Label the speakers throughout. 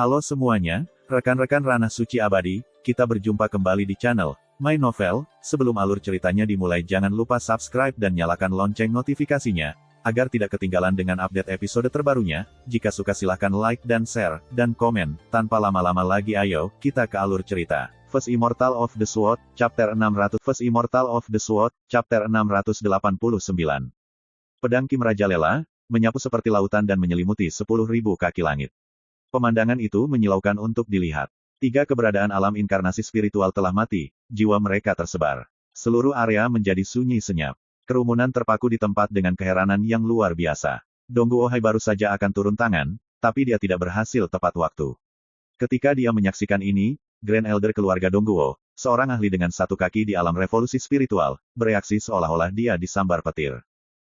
Speaker 1: Halo semuanya, rekan-rekan Ranah Suci Abadi, kita berjumpa kembali di channel My Novel. Sebelum alur ceritanya dimulai, jangan lupa subscribe dan nyalakan lonceng notifikasinya, agar tidak ketinggalan dengan update episode terbarunya. Jika suka silahkan like dan share, dan komen. Tanpa lama-lama lagi ayo, kita ke alur cerita. First Immortal of the Sword, Chapter 600. First Immortal of the Sword, Chapter 689. Pedang Ki Merajalela menyapu seperti lautan dan menyelimuti 10.000 kaki langit. Pemandangan itu menyilaukan untuk dilihat. 3 keberadaan alam inkarnasi spiritual telah mati, jiwa mereka tersebar. Seluruh area menjadi sunyi senyap. Kerumunan terpaku di tempat dengan keheranan yang luar biasa. Dongguo Hai baru saja akan turun tangan, tapi dia tidak berhasil tepat waktu. Ketika dia menyaksikan ini, Grand Elder keluarga Dongguo, seorang ahli dengan 1 kaki di alam revolusi spiritual, bereaksi seolah-olah dia disambar petir.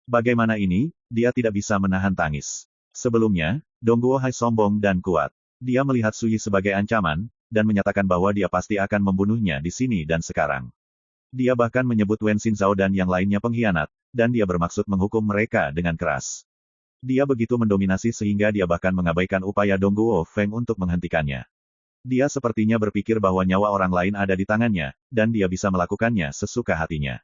Speaker 1: Bagaimana ini, dia tidak bisa menahan tangis. Sebelumnya, Dongguo Hai sombong dan kuat. Dia melihat Suyi sebagai ancaman, dan menyatakan bahwa dia pasti akan membunuhnya di sini dan sekarang. Dia bahkan menyebut Wen Xinzhao dan yang lainnya pengkhianat, dan dia bermaksud menghukum mereka dengan keras. Dia begitu mendominasi sehingga dia bahkan mengabaikan upaya Dongguo Feng untuk menghentikannya. Dia sepertinya berpikir bahwa nyawa orang lain ada di tangannya, dan dia bisa melakukannya sesuka hatinya.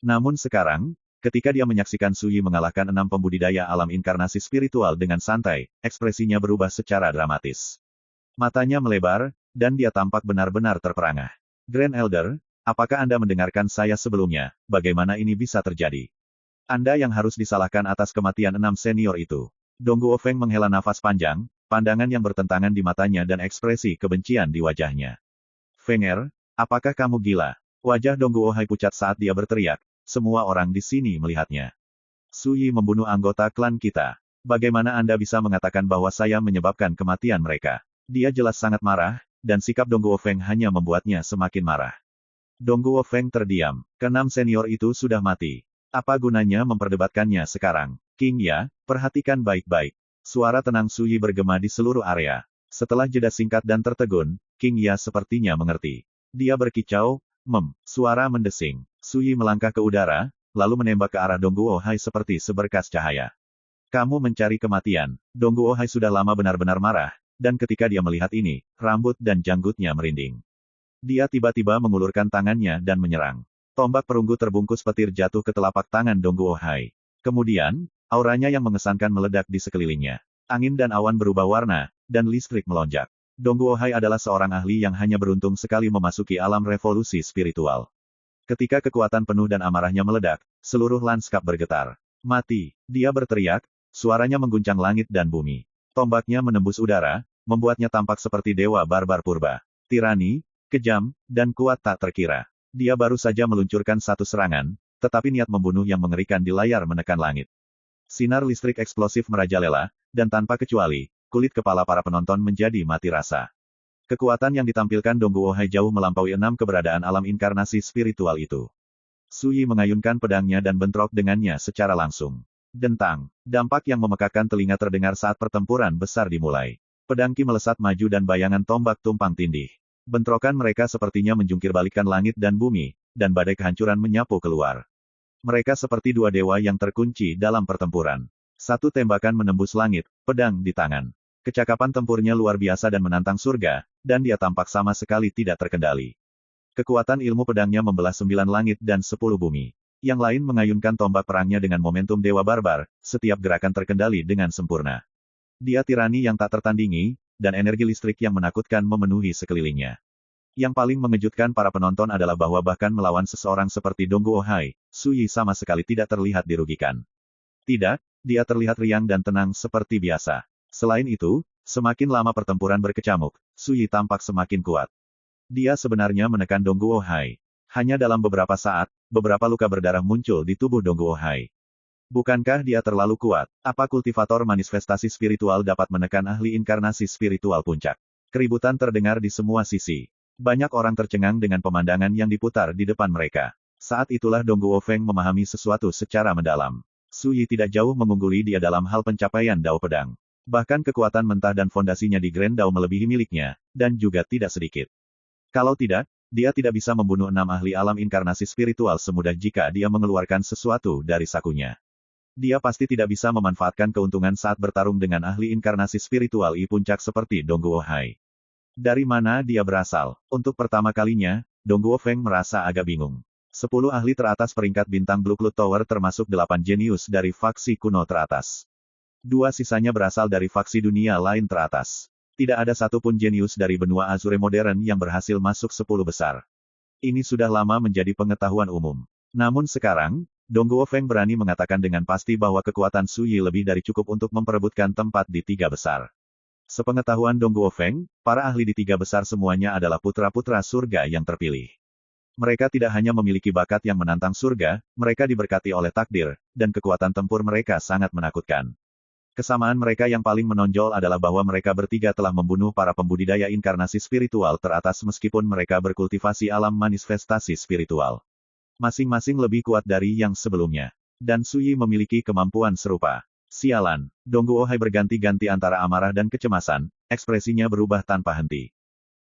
Speaker 1: Namun sekarang, ketika dia menyaksikan Suyi mengalahkan 6 pembudidaya alam inkarnasi spiritual dengan santai, ekspresinya berubah secara dramatis. Matanya melebar, dan dia tampak benar-benar terperangah. Grand Elder, apakah Anda mendengarkan saya sebelumnya? Bagaimana ini bisa terjadi? Anda yang harus disalahkan atas kematian 6 senior itu. Dongguo Feng menghela nafas panjang, pandangan yang bertentangan di matanya dan ekspresi kebencian di wajahnya. Fenger, apakah kamu gila? Wajah Dongguo Hai pucat saat dia berteriak. Semua orang di sini melihatnya. Suyi membunuh anggota klan kita. Bagaimana Anda bisa mengatakan bahwa saya menyebabkan kematian mereka? Dia jelas sangat marah, dan sikap Dongguo Feng hanya membuatnya semakin marah. Dongguo Feng terdiam. Ke-6 senior itu sudah mati. Apa gunanya memperdebatkannya sekarang? King Ya, perhatikan baik-baik. Suara tenang Suyi bergema di seluruh area. Setelah jeda singkat dan tertegun, King Ya sepertinya mengerti. Dia berkicau, suara mendesing. Suyi melangkah ke udara, lalu menembak ke arah Dongguo Hai seperti seberkas cahaya. Kamu mencari kematian. Dongguo Hai sudah lama benar-benar marah, dan ketika dia melihat ini, rambut dan janggutnya merinding. Dia tiba-tiba mengulurkan tangannya dan menyerang. Tombak perunggu terbungkus petir jatuh ke telapak tangan Dongguo Hai. Kemudian, auranya yang mengesankan meledak di sekelilingnya. Angin dan awan berubah warna, dan listrik melonjak. Dongguo Hai adalah seorang ahli yang hanya beruntung sekali memasuki alam revolusi spiritual. Ketika kekuatan penuh dan amarahnya meledak, seluruh lanskap bergetar. Mati! Dia berteriak, suaranya mengguncang langit dan bumi. Tombaknya menembus udara, membuatnya tampak seperti dewa barbar purba. Tirani, kejam, dan kuat tak terkira. Dia baru saja meluncurkan 1 serangan, tetapi niat membunuh yang mengerikan di layar menekan langit. Sinar listrik eksplosif merajalela, dan tanpa kecuali, kulit kepala para penonton menjadi mati rasa. Kekuatan yang ditampilkan Dongguo Hai jauh melampaui 6 keberadaan alam inkarnasi spiritual itu. Suyi mengayunkan pedangnya dan bentrok dengannya secara langsung. Dentang, dampak yang memekakkan telinga terdengar saat pertempuran besar dimulai. Pedang Ki melesat maju dan bayangan tombak tumpang tindih. Bentrokan mereka sepertinya menjungkir balikkan langit dan bumi, dan badai kehancuran menyapu keluar. Mereka seperti 2 dewa yang terkunci dalam pertempuran. 1 tembakan menembus langit, pedang di tangan. Kecakapan tempurnya luar biasa dan menantang surga, dan dia tampak sama sekali tidak terkendali. Kekuatan ilmu pedangnya membelah 9 langit dan 10 bumi. Yang lain mengayunkan tombak perangnya dengan momentum dewa barbar, setiap gerakan terkendali dengan sempurna. Dia tirani yang tak tertandingi, dan energi listrik yang menakutkan memenuhi sekelilingnya. Yang paling mengejutkan para penonton adalah bahwa bahkan melawan seseorang seperti Dongguo Hai, Suyi sama sekali tidak terlihat dirugikan. Tidak, dia terlihat riang dan tenang seperti biasa. Selain itu, semakin lama pertempuran berkecamuk, Suyi tampak semakin kuat. Dia sebenarnya menekan Dongguo Hai. Hanya dalam beberapa saat, beberapa luka berdarah muncul di tubuh Dongguo Hai. Bukankah dia terlalu kuat? Apa kultivator manifestasi spiritual dapat menekan ahli inkarnasi spiritual puncak? Keributan terdengar di semua sisi. Banyak orang tercengang dengan pemandangan yang diputar di depan mereka. Saat itulah Dongguo Feng memahami sesuatu secara mendalam. Suyi tidak jauh mengungguli dia dalam hal pencapaian dao pedang. Bahkan kekuatan mentah dan fondasinya di Grand Dao melebihi miliknya, dan juga tidak sedikit. Kalau tidak, dia tidak bisa membunuh 6 ahli alam inkarnasi spiritual semudah jika dia mengeluarkan sesuatu dari sakunya. Dia pasti tidak bisa memanfaatkan keuntungan saat bertarung dengan ahli inkarnasi spiritual I puncak seperti Dongguo Hai. Dari mana dia berasal? Untuk pertama kalinya, Dongguo Feng merasa agak bingung. 10 ahli teratas peringkat bintang Blue Cloud Tower termasuk 8 jenius dari faksi kuno teratas. 2 sisanya berasal dari faksi dunia lain teratas. Tidak ada satupun jenius dari benua Azure modern yang berhasil masuk 10 besar. Ini sudah lama menjadi pengetahuan umum. Namun sekarang, Dongguo Feng berani mengatakan dengan pasti bahwa kekuatan Su Yi lebih dari cukup untuk memperebutkan tempat di 3 besar. Sepengetahuan Dongguo Feng, para ahli di 3 besar semuanya adalah putra-putra surga yang terpilih. Mereka tidak hanya memiliki bakat yang menantang surga, mereka diberkati oleh takdir, dan kekuatan tempur mereka sangat menakutkan. Kesamaan mereka yang paling menonjol adalah bahwa mereka bertiga telah membunuh para pembudidaya inkarnasi spiritual teratas meskipun mereka berkultivasi alam manifestasi spiritual. Masing-masing lebih kuat dari yang sebelumnya. Dan Su Yi memiliki kemampuan serupa. Sialan, Dongguo Hai berganti-ganti antara amarah dan kecemasan, ekspresinya berubah tanpa henti.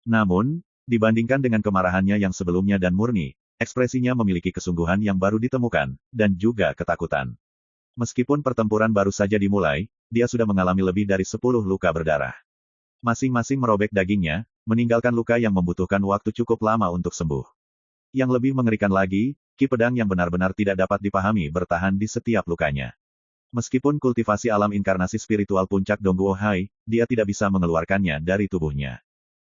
Speaker 1: Namun, dibandingkan dengan kemarahannya yang sebelumnya dan murni, ekspresinya memiliki kesungguhan yang baru ditemukan, dan juga ketakutan. Meskipun pertempuran baru saja dimulai, dia sudah mengalami lebih dari 10 luka berdarah. Masing-masing merobek dagingnya, meninggalkan luka yang membutuhkan waktu cukup lama untuk sembuh. Yang lebih mengerikan lagi, ki pedang yang benar-benar tidak dapat dipahami bertahan di setiap lukanya. Meskipun kultivasi alam inkarnasi spiritual puncak Dongguo Hai, dia tidak bisa mengeluarkannya dari tubuhnya.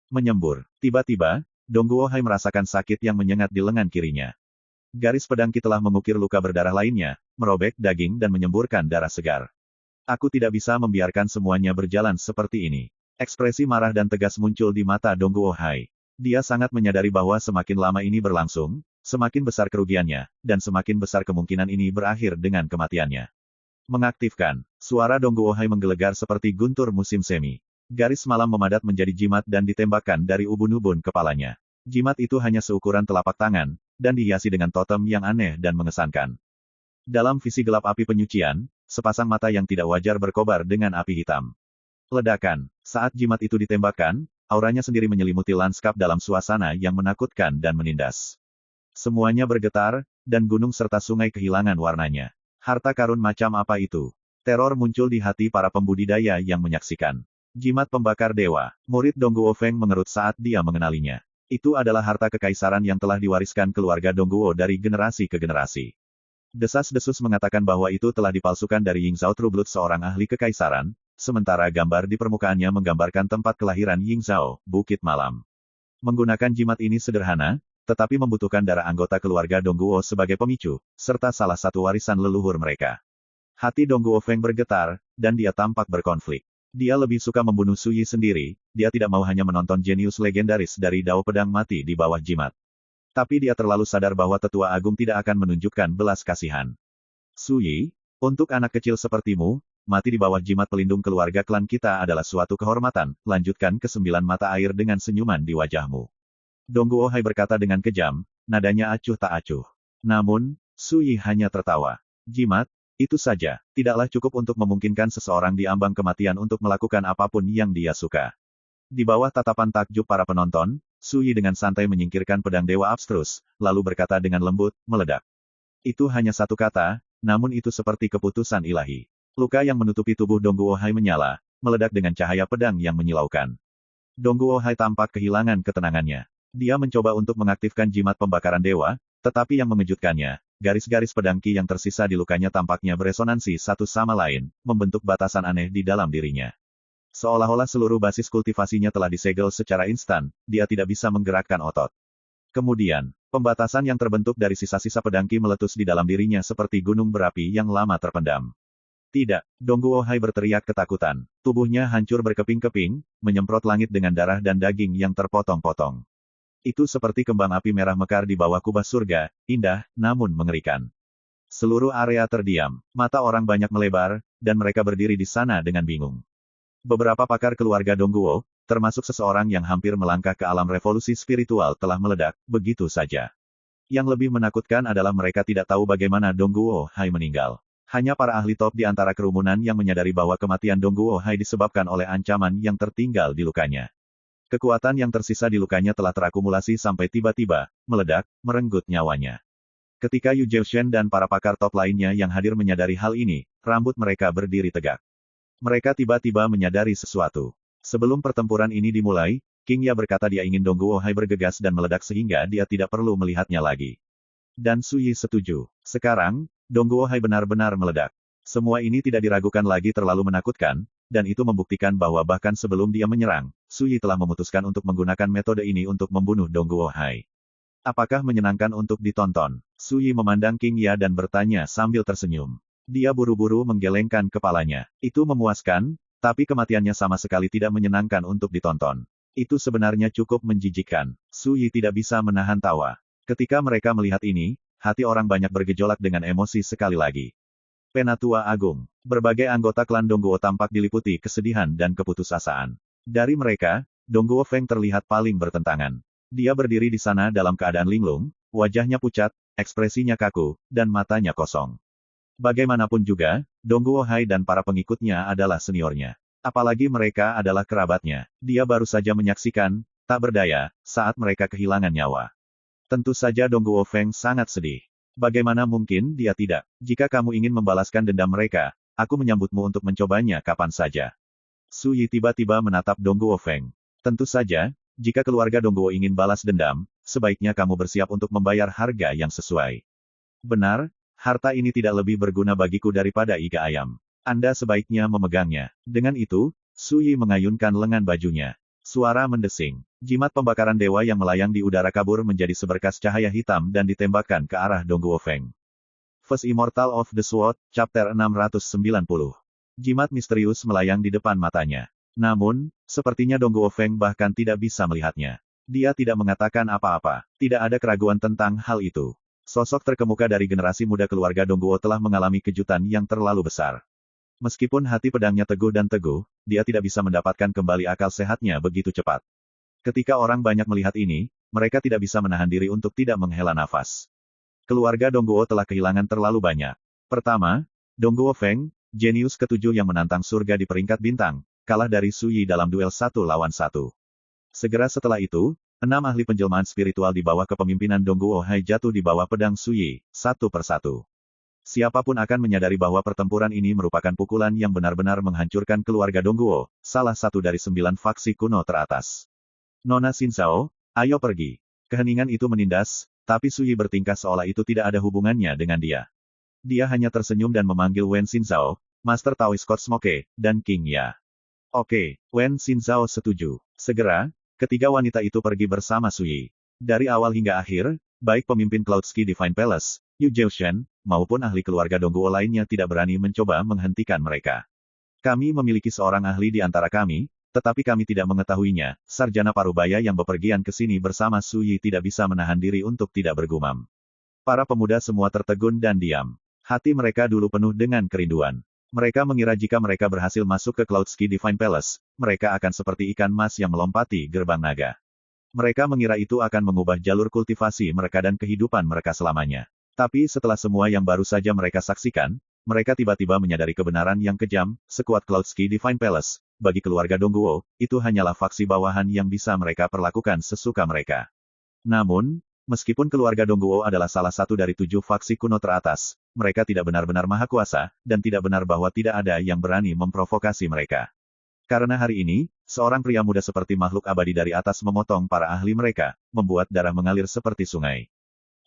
Speaker 1: Menyembur. Tiba-tiba, Dongguo Hai merasakan sakit yang menyengat di lengan kirinya. Garis pedang ki telah mengukir luka berdarah lainnya, merobek daging dan menyemburkan darah segar. Aku tidak bisa membiarkan semuanya berjalan seperti ini. Ekspresi marah dan tegas muncul di mata Dongguo Hai. Dia sangat menyadari bahwa semakin lama ini berlangsung, semakin besar kerugiannya, dan semakin besar kemungkinan ini berakhir dengan kematiannya. Mengaktifkan. Suara Dongguo Hai menggelegar seperti guntur musim semi. Garis malam memadat menjadi jimat dan ditembakkan dari ubun-ubun kepalanya. Jimat itu hanya seukuran telapak tangan, dan dihiasi dengan totem yang aneh dan mengesankan. Dalam visi gelap api penyucian, sepasang mata yang tidak wajar berkobar dengan api hitam. Ledakan. Saat jimat itu ditembakkan, auranya sendiri menyelimuti lanskap dalam suasana yang menakutkan dan menindas. Semuanya bergetar, dan gunung serta sungai kehilangan warnanya. Harta karun macam apa itu? Teror muncul di hati para pembudidaya yang menyaksikan. Jimat pembakar dewa. Murid Dongguo Feng mengerut saat dia mengenalinya. Itu adalah harta kekaisaran yang telah diwariskan keluarga Dongguo dari generasi ke generasi. Desas-desus mengatakan bahwa itu telah dipalsukan dari Yingzhao Trueblood seorang ahli kekaisaran, sementara gambar di permukaannya menggambarkan tempat kelahiran Yingzhao, Bukit Malam. Menggunakan jimat ini sederhana, tetapi membutuhkan darah anggota keluarga Dongguo sebagai pemicu, serta salah satu warisan leluhur mereka. Hati Dongguo Feng bergetar, dan dia tampak berkonflik. Dia lebih suka membunuh Su Yi sendiri, dia tidak mau hanya menonton jenius legendaris dari Dao Pedang mati di bawah jimat. Tapi dia terlalu sadar bahwa Tetua Agung tidak akan menunjukkan belas kasihan. Su Yi, untuk anak kecil sepertimu, mati di bawah jimat pelindung keluarga klan kita adalah suatu kehormatan, lanjutkan ke 9 mata air dengan senyuman di wajahmu. Dongguo Hai berkata dengan kejam, nadanya acuh tak acuh. Namun, Su Yi hanya tertawa. Jimat? Itu saja, tidaklah cukup untuk memungkinkan seseorang di ambang kematian untuk melakukan apapun yang dia suka. Di bawah tatapan takjub para penonton, Su Yi dengan santai menyingkirkan pedang dewa abstrus, lalu berkata dengan lembut, meledak. Itu hanya satu kata, namun itu seperti keputusan ilahi. Luka yang menutupi tubuh Dongguo Hai menyala, meledak dengan cahaya pedang yang menyilaukan. Dongguo Hai tampak kehilangan ketenangannya. Dia mencoba untuk mengaktifkan jimat pembakaran dewa, tetapi yang mengejutkannya, garis-garis pedang ki yang tersisa di lukanya tampaknya beresonansi satu sama lain, membentuk batasan aneh di dalam dirinya. Seolah-olah seluruh basis kultivasinya telah disegel secara instan, dia tidak bisa menggerakkan otot. Kemudian, pembatasan yang terbentuk dari sisa-sisa pedang ki meletus di dalam dirinya seperti gunung berapi yang lama terpendam. Tidak, Dongguo Hai berteriak ketakutan. Tubuhnya hancur berkeping-keping, menyemprot langit dengan darah dan daging yang terpotong-potong. Itu seperti kembang api merah mekar di bawah kubah surga, indah, namun mengerikan. Seluruh area terdiam, mata orang banyak melebar, dan mereka berdiri di sana dengan bingung. Beberapa pakar keluarga Dongguo, termasuk seseorang yang hampir melangkah ke alam revolusi spiritual telah meledak, begitu saja. Yang lebih menakutkan adalah mereka tidak tahu bagaimana Dongguo Hai meninggal. Hanya para ahli top di antara kerumunan yang menyadari bahwa kematian Dongguo Hai disebabkan oleh ancaman yang tertinggal di lukanya. Kekuatan yang tersisa di lukanya telah terakumulasi sampai tiba-tiba, meledak, merenggut nyawanya. Ketika Yu Zhaoshen dan para pakar top lainnya yang hadir menyadari hal ini, rambut mereka berdiri tegak. Mereka tiba-tiba menyadari sesuatu. Sebelum pertempuran ini dimulai, King Ya berkata dia ingin Dong Guohai bergegas dan meledak sehingga dia tidak perlu melihatnya lagi. Dan Su Yi setuju. Sekarang, Dong Guohai benar-benar meledak. Semua ini tidak diragukan lagi terlalu menakutkan, dan itu membuktikan bahwa bahkan sebelum dia menyerang, Su Yi telah memutuskan untuk menggunakan metode ini untuk membunuh Dong Guohai. Apakah menyenangkan untuk ditonton? Su Yi memandang King Ya dan bertanya sambil tersenyum. Dia buru-buru menggelengkan kepalanya. Itu memuaskan, tapi kematiannya sama sekali tidak menyenangkan untuk ditonton. Itu sebenarnya cukup menjijikkan. Su Yi tidak bisa menahan tawa. Ketika mereka melihat ini, hati orang banyak bergejolak dengan emosi sekali lagi. Penatua Agung. Berbagai anggota klan Dongguo tampak diliputi kesedihan dan keputusasaan. Dari mereka, Dongguo Feng terlihat paling bertentangan. Dia berdiri di sana dalam keadaan linglung, wajahnya pucat, ekspresinya kaku, dan matanya kosong. Bagaimanapun juga, Dong Guohai dan para pengikutnya adalah seniornya. Apalagi mereka adalah kerabatnya. Dia baru saja menyaksikan, tak berdaya, saat mereka kehilangan nyawa. Tentu saja Dong Guo Feng sangat sedih. Bagaimana mungkin dia tidak? Jika kamu ingin membalaskan dendam mereka, aku menyambutmu untuk mencobanya kapan saja. Su Yi tiba-tiba menatap Dong Guo Feng. Tentu saja, jika keluarga Dong Guo ingin balas dendam, sebaiknya kamu bersiap untuk membayar harga yang sesuai. Benar, harta ini tidak lebih berguna bagiku daripada iga ayam. Anda sebaiknya memegangnya. Dengan itu, Su Yi mengayunkan lengan bajunya. Suara mendesing. Jimat pembakaran dewa yang melayang di udara kabur menjadi seberkas cahaya hitam dan ditembakkan ke arah Dong Guo Feng. First Immortal of the Sword, Chapter 690. Jimat misterius melayang di depan matanya. Namun, sepertinya Dong Guo Feng bahkan tidak bisa melihatnya. Dia tidak mengatakan apa-apa. Tidak ada keraguan tentang hal itu. Sosok terkemuka dari generasi muda keluarga Dong Guo telah mengalami kejutan yang terlalu besar. Meskipun hati pedangnya teguh dan teguh, dia tidak bisa mendapatkan kembali akal sehatnya begitu cepat. Ketika orang banyak melihat ini, mereka tidak bisa menahan diri untuk tidak menghela nafas. Keluarga Dong Guo telah kehilangan terlalu banyak. Pertama, Dong Guo Feng, jenius ketujuh yang menantang surga di peringkat bintang, kalah dari Su Yi dalam duel 1 lawan 1. Segera setelah itu, 6 ahli penjelmaan spiritual di bawah kepemimpinan Dong Guohai jatuh di bawah pedang Su Yi, satu persatu. Siapapun akan menyadari bahwa pertempuran ini merupakan pukulan yang benar-benar menghancurkan keluarga Dong Guo, salah satu dari 9 faksi kuno teratas. Nona Xin Zhao, ayo pergi. Keheningan itu menindas, tapi Su Yi bertingkah seolah itu tidak ada hubungannya dengan dia. Dia hanya tersenyum dan memanggil Wen Xin Zhao, Master Taoist Court Smoke, dan King Ya. Oke, Wen Xin Zhao setuju. Segera, ketiga wanita itu pergi bersama Su Yi. Dari awal hingga akhir, baik pemimpin Cloudski Divine Palace, Yu Zhaoshen, maupun ahli keluarga Dong Guo lainnya tidak berani mencoba menghentikan mereka. Kami memiliki seorang ahli di antara kami, tetapi kami tidak mengetahuinya. Sarjana Parubaya yang bepergian ke sini bersama Su Yi tidak bisa menahan diri untuk tidak bergumam. Para pemuda semua tertegun dan diam. Hati mereka dulu penuh dengan kerinduan. Mereka mengira jika mereka berhasil masuk ke Cloudski Divine Palace, mereka akan seperti ikan mas yang melompati gerbang naga. Mereka mengira itu akan mengubah jalur kultivasi mereka dan kehidupan mereka selamanya. Tapi setelah semua yang baru saja mereka saksikan, mereka tiba-tiba menyadari kebenaran yang kejam, sekuat Cloudski Divine Palace, bagi keluarga Dong Guo, itu hanyalah faksi bawahan yang bisa mereka perlakukan sesuka mereka. Namun, meskipun keluarga Dong Guo adalah salah satu dari 7 faksi kuno teratas, mereka tidak benar-benar maha kuasa, dan tidak benar bahwa tidak ada yang berani memprovokasi mereka. Karena hari ini, seorang pria muda seperti makhluk abadi dari atas memotong para ahli mereka, membuat darah mengalir seperti sungai.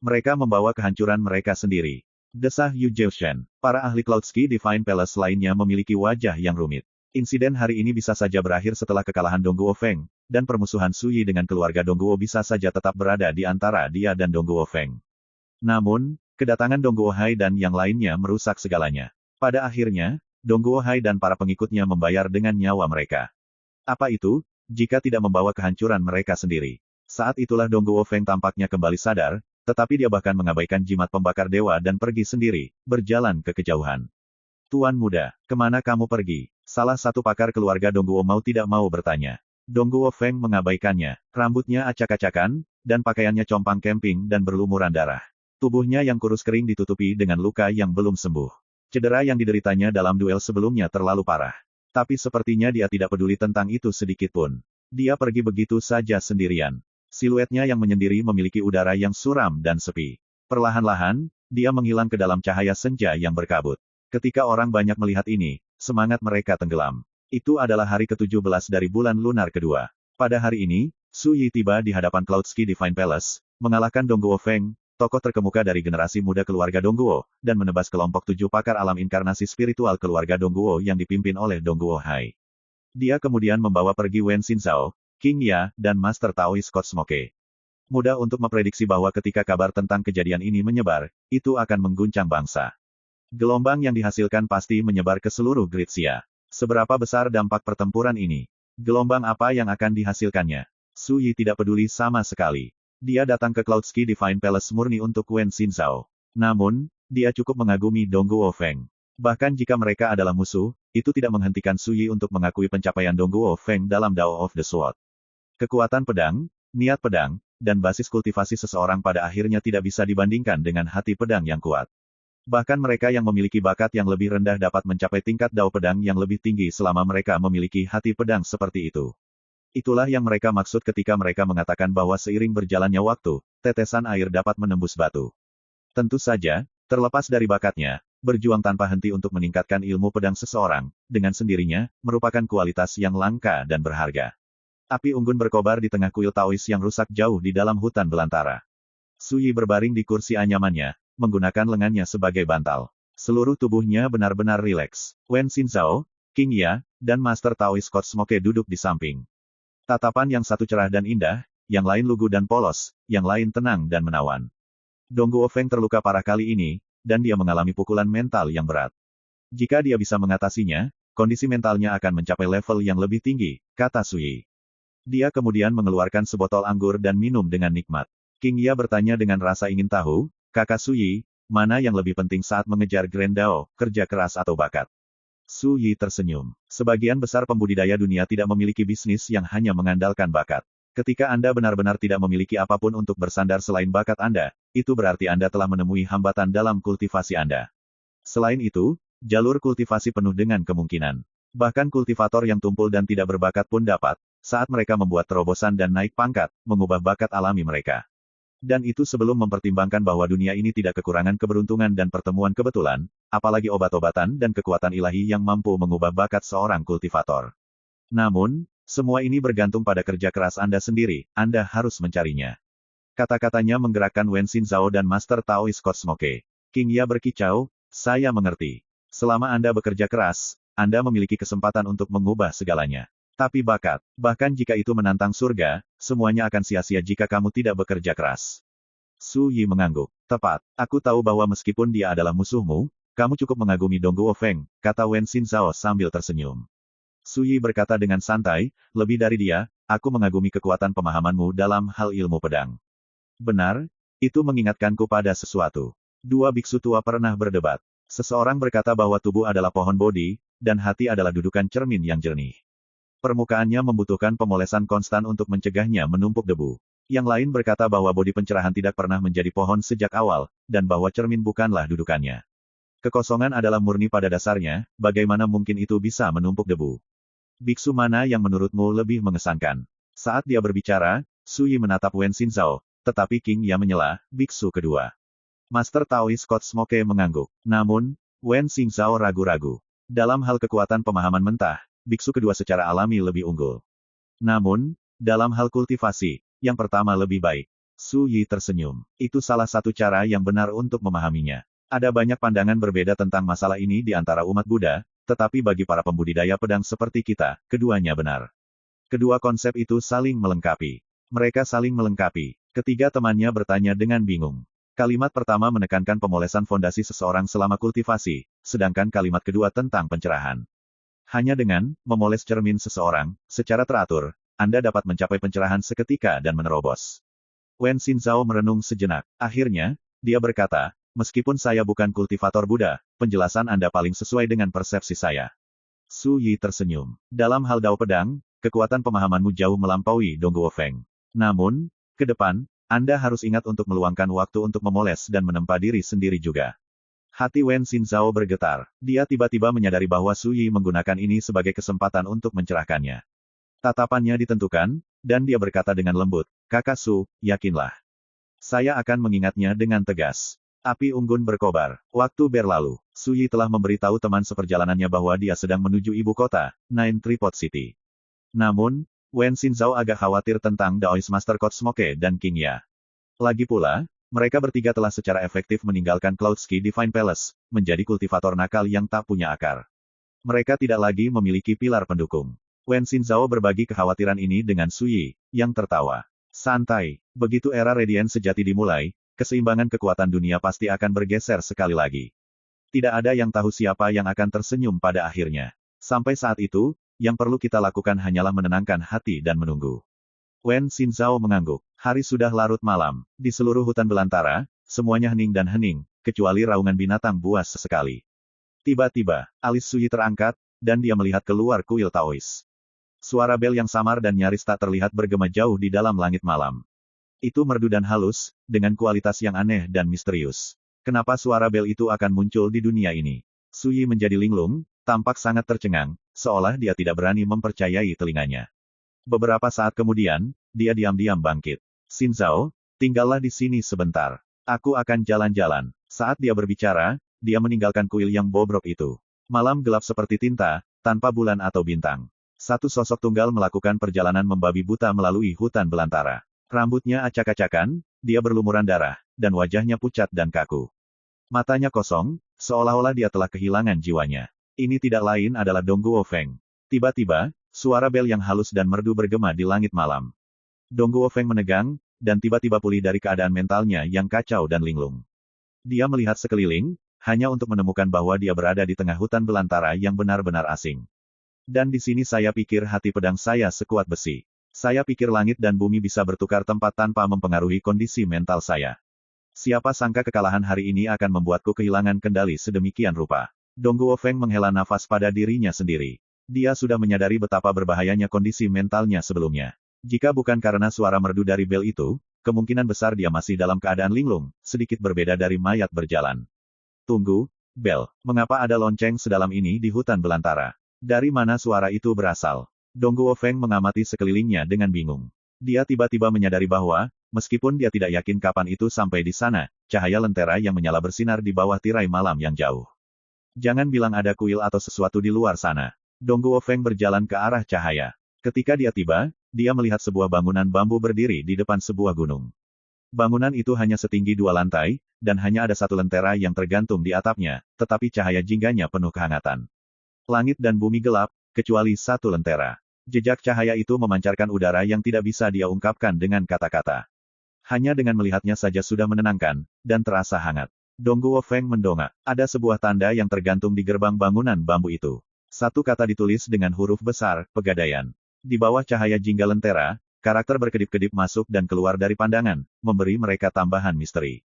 Speaker 1: Mereka membawa kehancuran mereka sendiri. Desah Yu Zhaoshen. Para ahli Cloudski Divine Palace lainnya memiliki wajah yang rumit. Insiden hari ini bisa saja berakhir setelah kekalahan Dong Guo Feng, dan permusuhan Su Yi dengan keluarga Dong Guo bisa saja tetap berada di antara dia dan Dong Guo Feng. Namun, kedatangan Dong Guohai dan yang lainnya merusak segalanya. Pada akhirnya, Dong Guohai dan para pengikutnya membayar dengan nyawa mereka. Apa itu, jika tidak membawa kehancuran mereka sendiri? Saat itulah Dong Guo Feng tampaknya kembali sadar, tetapi dia bahkan mengabaikan jimat pembakar dewa dan pergi sendiri, berjalan ke kejauhan. Tuan muda, kemana kamu pergi? Salah satu pakar keluarga Dong Guo mau tidak mau bertanya. Dong Guo Feng mengabaikannya. Rambutnya acak-acakan, dan pakaiannya compang camping dan berlumuran darah. Tubuhnya yang kurus kering ditutupi dengan luka yang belum sembuh. Cedera yang dideritanya dalam duel sebelumnya terlalu parah. Tapi sepertinya dia tidak peduli tentang itu sedikitpun. Dia pergi begitu saja sendirian. Siluetnya yang menyendiri memiliki udara yang suram dan sepi. Perlahan-lahan, dia menghilang ke dalam cahaya senja yang berkabut. Ketika orang banyak melihat ini, semangat mereka tenggelam. Itu adalah hari ke-17 dari bulan lunar kedua. Pada hari ini, Su Yi tiba di hadapan Cloudski Divine Palace, mengalahkan Dongguo Feng, tokoh terkemuka dari generasi muda keluarga Dongguo, dan menebas kelompok 7 pakar alam inkarnasi spiritual keluarga Dongguo yang dipimpin oleh Dongguo Hai. Dia kemudian membawa pergi Wen Xinzhao, King Ya, dan Master Taoist Scott Smoke. Mudah untuk memprediksi bahwa ketika kabar tentang kejadian ini menyebar, itu akan mengguncang bangsa. Gelombang yang dihasilkan pasti menyebar ke seluruh Gritsia. Seberapa besar dampak pertempuran ini? Gelombang apa yang akan dihasilkannya? Su Yi tidak peduli sama sekali. Dia datang ke Cloudski Divine Palace murni untuk Wen Xinzhao. Namun, dia cukup mengagumi Dongguo Feng. Bahkan jika mereka adalah musuh, itu tidak menghentikan Su Yi untuk mengakui pencapaian Dongguo Feng dalam Dao of the Sword. Kekuatan pedang, niat pedang, dan basis kultivasi seseorang pada akhirnya tidak bisa dibandingkan dengan hati pedang yang kuat. Bahkan mereka yang memiliki bakat yang lebih rendah dapat mencapai tingkat dao pedang yang lebih tinggi selama mereka memiliki hati pedang seperti itu. Itulah yang mereka maksud ketika mereka mengatakan bahwa seiring berjalannya waktu, tetesan air dapat menembus batu. Tentu saja, terlepas dari bakatnya, berjuang tanpa henti untuk meningkatkan ilmu pedang seseorang, dengan sendirinya, merupakan kualitas yang langka dan berharga. Api unggun berkobar di tengah kuil Taois yang rusak jauh di dalam hutan belantara. Su Yi berbaring di kursi anyamannya, menggunakan lengannya sebagai bantal. Seluruh tubuhnya benar-benar rileks. Wen Xinzhao, King Ya, dan Master Taoist Scott Smoke duduk di samping. Tatapan yang satu cerah dan indah, yang lain lugu dan polos, yang lain tenang dan menawan. Dongguo Feng terluka parah kali ini, dan dia mengalami pukulan mental yang berat. Jika dia bisa mengatasinya, kondisi mentalnya akan mencapai level yang lebih tinggi, kata Su Yi. Dia kemudian mengeluarkan sebotol anggur dan minum dengan nikmat. King Ya bertanya dengan rasa ingin tahu, Kakak Su Yi, mana yang lebih penting saat mengejar Grand Dao, kerja keras atau bakat? Su Yi tersenyum. Sebagian besar pembudidaya dunia tidak memiliki bisnis yang hanya mengandalkan bakat. Ketika Anda benar-benar tidak memiliki apapun untuk bersandar selain bakat Anda, itu berarti Anda telah menemui hambatan dalam kultivasi Anda. Selain itu, jalur kultivasi penuh dengan kemungkinan. Bahkan kultivator yang tumpul dan tidak berbakat pun dapat, saat mereka membuat terobosan dan naik pangkat, mengubah bakat alami mereka. Dan itu sebelum mempertimbangkan bahwa dunia ini tidak kekurangan keberuntungan dan pertemuan kebetulan, apalagi obat-obatan dan kekuatan ilahi yang mampu mengubah bakat seorang kultivator. Namun, semua ini bergantung pada kerja keras Anda sendiri, Anda harus mencarinya. Kata-katanya menggerakkan Wen Xinzhao dan Master Taoist Scott Smoke. King Ya berkicau, saya mengerti. Selama Anda bekerja keras, Anda memiliki kesempatan untuk mengubah segalanya. Tapi bakat, bahkan jika itu menantang surga, semuanya akan sia-sia jika kamu tidak bekerja keras. Su Yi mengangguk. Tepat, aku tahu bahwa meskipun dia adalah musuhmu, kamu cukup mengagumi Dongguo Feng, kata Wen Xinzhao sambil tersenyum. Su Yi berkata dengan santai, lebih dari dia, aku mengagumi kekuatan pemahamanmu dalam hal ilmu pedang. Benar, itu mengingatkanku pada sesuatu. Dua biksu tua pernah berdebat. Seseorang berkata bahwa tubuh adalah pohon bodhi, dan hati adalah dudukan cermin yang jernih. Permukaannya membutuhkan pemolesan konstan untuk mencegahnya menumpuk debu. Yang lain berkata bahwa bodi pencerahan tidak pernah menjadi pohon sejak awal, dan bahwa cermin bukanlah dudukannya. Kekosongan adalah murni pada dasarnya, bagaimana mungkin itu bisa menumpuk debu? Biksu mana yang menurutmu lebih mengesankan? Saat dia berbicara, Su Yi menatap Wen Xinzhao, tetapi King Ya menyela, biksu kedua. Master Taoist Scott Smoke mengangguk. Namun, Wen Xinzhao ragu-ragu. Dalam hal kekuatan pemahaman mentah, biksu kedua secara alami lebih unggul. Namun, dalam hal kultivasi, yang pertama lebih baik. Su Yi tersenyum. Itu salah satu cara yang benar untuk memahaminya. Ada banyak pandangan berbeda tentang masalah ini di antara umat Buddha, tetapi bagi para pembudidaya pedang seperti kita, keduanya benar. Kedua konsep itu saling melengkapi. Mereka saling melengkapi. Ketiga temannya bertanya dengan bingung. Kalimat pertama menekankan pemolesan fondasi seseorang selama kultivasi, sedangkan kalimat kedua tentang pencerahan. Hanya dengan memoles cermin seseorang, secara teratur, Anda dapat mencapai pencerahan seketika dan menerobos. Wen Xinzhao merenung sejenak. Akhirnya, dia berkata, meskipun saya bukan kultivator Buddha, penjelasan Anda paling sesuai dengan persepsi saya. Su Yi tersenyum. Dalam hal dao pedang, kekuatan pemahamanmu jauh melampaui Dongguo Feng. Namun, ke depan, Anda harus ingat untuk meluangkan waktu untuk memoles dan menempa diri sendiri juga. Hati Wen Xinzhao bergetar. Dia tiba-tiba menyadari bahwa Su Yi menggunakan ini sebagai kesempatan untuk mencerahkannya. Tatapannya ditentukan, dan dia berkata dengan lembut, Kakak Su, yakinlah. Saya akan mengingatnya dengan tegas. Api unggun berkobar. Waktu berlalu. Suyi telah memberitahu teman seperjalanannya bahwa dia sedang menuju ibu kota, Nine Tripod City. Namun, Wen Xinzhao agak khawatir tentang Daoist Master Code Smoke dan King Ya. Lagi pula, mereka bertiga telah secara efektif meninggalkan Cloudski Divine Palace, menjadi kultivator nakal yang tak punya akar. Mereka tidak lagi memiliki pilar pendukung. Wen Xinzhao berbagi kekhawatiran ini dengan Suyi, yang tertawa. Santai, begitu era Radiant sejati dimulai, keseimbangan kekuatan dunia pasti akan bergeser sekali lagi. Tidak ada yang tahu siapa yang akan tersenyum pada akhirnya. Sampai saat itu, yang perlu kita lakukan hanyalah menenangkan hati dan menunggu. Wen Xinzhao mengangguk. Hari sudah larut malam. Di seluruh hutan belantara, semuanya hening dan hening, kecuali raungan binatang buas sesekali. Tiba-tiba, alis Suyi terangkat, dan dia melihat keluar kuil Taois. Suara bel yang samar dan nyaris tak terlihat bergema jauh di dalam langit malam. Itu merdu dan halus, dengan kualitas yang aneh dan misterius. Kenapa suara bel itu akan muncul di dunia ini? Suyi menjadi linglung, tampak sangat tercengang, seolah dia tidak berani mempercayai telinganya. Beberapa saat kemudian, dia diam-diam bangkit. Xinzhao, tinggallah di sini sebentar. Aku akan jalan-jalan. Saat dia berbicara, dia meninggalkan kuil yang bobrok itu. Malam gelap seperti tinta, tanpa bulan atau bintang. Satu sosok tunggal melakukan perjalanan membabi buta melalui hutan belantara. Rambutnya acak-acakan, dia berlumuran darah, dan wajahnya pucat dan kaku. Matanya kosong, seolah-olah dia telah kehilangan jiwanya. Ini tidak lain adalah Dongguo Feng. Tiba-tiba, suara bel yang halus dan merdu bergema di langit malam. Dongguo Feng menegang, dan tiba-tiba pulih dari keadaan mentalnya yang kacau dan linglung. Dia melihat sekeliling, hanya untuk menemukan bahwa dia berada di tengah hutan belantara yang benar-benar asing. Dan di sini saya pikir hati pedang saya sekuat besi. Saya pikir langit dan bumi bisa bertukar tempat tanpa mempengaruhi kondisi mental saya. Siapa sangka kekalahan hari ini akan membuatku kehilangan kendali sedemikian rupa. Dongguo Feng menghela nafas pada dirinya sendiri. Dia sudah menyadari betapa berbahayanya kondisi mentalnya sebelumnya. Jika bukan karena suara merdu dari bel itu, kemungkinan besar dia masih dalam keadaan linglung, sedikit berbeda dari mayat berjalan. Tunggu, Bel, mengapa ada lonceng sedalam ini di hutan belantara? Dari mana suara itu berasal? Dongguo Feng mengamati sekelilingnya dengan bingung. Dia tiba-tiba menyadari bahwa, meskipun dia tidak yakin kapan itu sampai di sana, cahaya lentera yang menyala bersinar di bawah tirai malam yang jauh. Jangan bilang ada kuil atau sesuatu di luar sana. Dongguo Feng berjalan ke arah cahaya. Ketika dia tiba, dia melihat sebuah bangunan bambu berdiri di depan sebuah gunung. Bangunan itu hanya setinggi 2 lantai, dan hanya ada satu lentera yang tergantung di atapnya, tetapi cahaya jingganya penuh kehangatan. Langit dan bumi gelap, kecuali satu lentera. Jejak cahaya itu memancarkan udara yang tidak bisa dia ungkapkan dengan kata-kata. Hanya dengan melihatnya saja sudah menenangkan, dan terasa hangat. Dongguo Feng mendongak. Ada sebuah tanda yang tergantung di gerbang bangunan bambu itu. Satu kata ditulis dengan huruf besar, Pegadaian. Di bawah cahaya jingga lentera, karakter berkedip-kedip masuk dan keluar dari pandangan, memberi mereka tambahan misteri.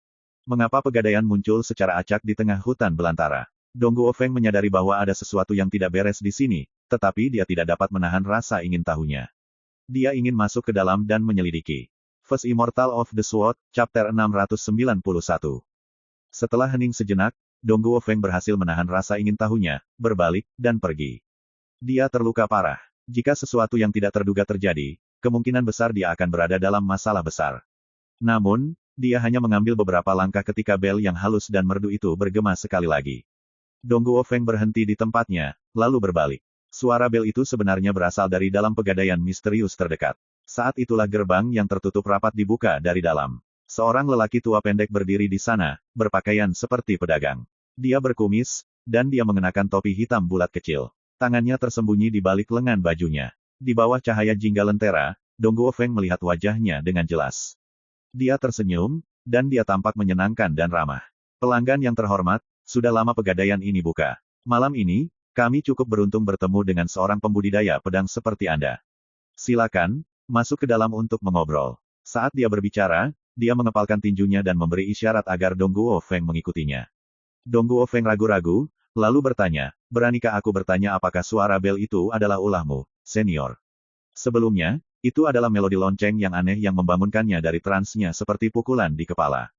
Speaker 1: Mengapa Pegadaian muncul secara acak di tengah hutan belantara? Dongguo Feng menyadari bahwa ada sesuatu yang tidak beres di sini, tetapi dia tidak dapat menahan rasa ingin tahunya. Dia ingin masuk ke dalam dan menyelidiki. First Immortal of the Sword, Chapter 691. Setelah hening sejenak, Dongguo Feng berhasil menahan rasa ingin tahunya, berbalik, dan pergi. Dia terluka parah. Jika sesuatu yang tidak terduga terjadi, kemungkinan besar dia akan berada dalam masalah besar. Namun, dia hanya mengambil beberapa langkah ketika bel yang halus dan merdu itu bergema sekali lagi. Dongguo Feng berhenti di tempatnya, lalu berbalik. Suara bel itu sebenarnya berasal dari dalam pegadaian misterius terdekat. Saat itulah gerbang yang tertutup rapat dibuka dari dalam. Seorang lelaki tua pendek berdiri di sana, berpakaian seperti pedagang. Dia berkumis, dan dia mengenakan topi hitam bulat kecil. Tangannya tersembunyi di balik lengan bajunya. Di bawah cahaya jingga lentera, Dongguo Feng melihat wajahnya dengan jelas. Dia tersenyum, dan dia tampak menyenangkan dan ramah. Pelanggan yang terhormat, sudah lama pegadaian ini buka. Malam ini, kami cukup beruntung bertemu dengan seorang pembudidaya pedang seperti Anda. Silakan, masuk ke dalam untuk mengobrol. Saat dia berbicara, dia mengepalkan tinjunya dan memberi isyarat agar Dongguo Feng mengikutinya. Dongguo Feng ragu-ragu, lalu bertanya, beranikah aku bertanya apakah suara bel itu adalah ulahmu, senior? Sebelumnya, itu adalah melodi lonceng yang aneh yang membangunkannya dari transnya seperti pukulan di kepala.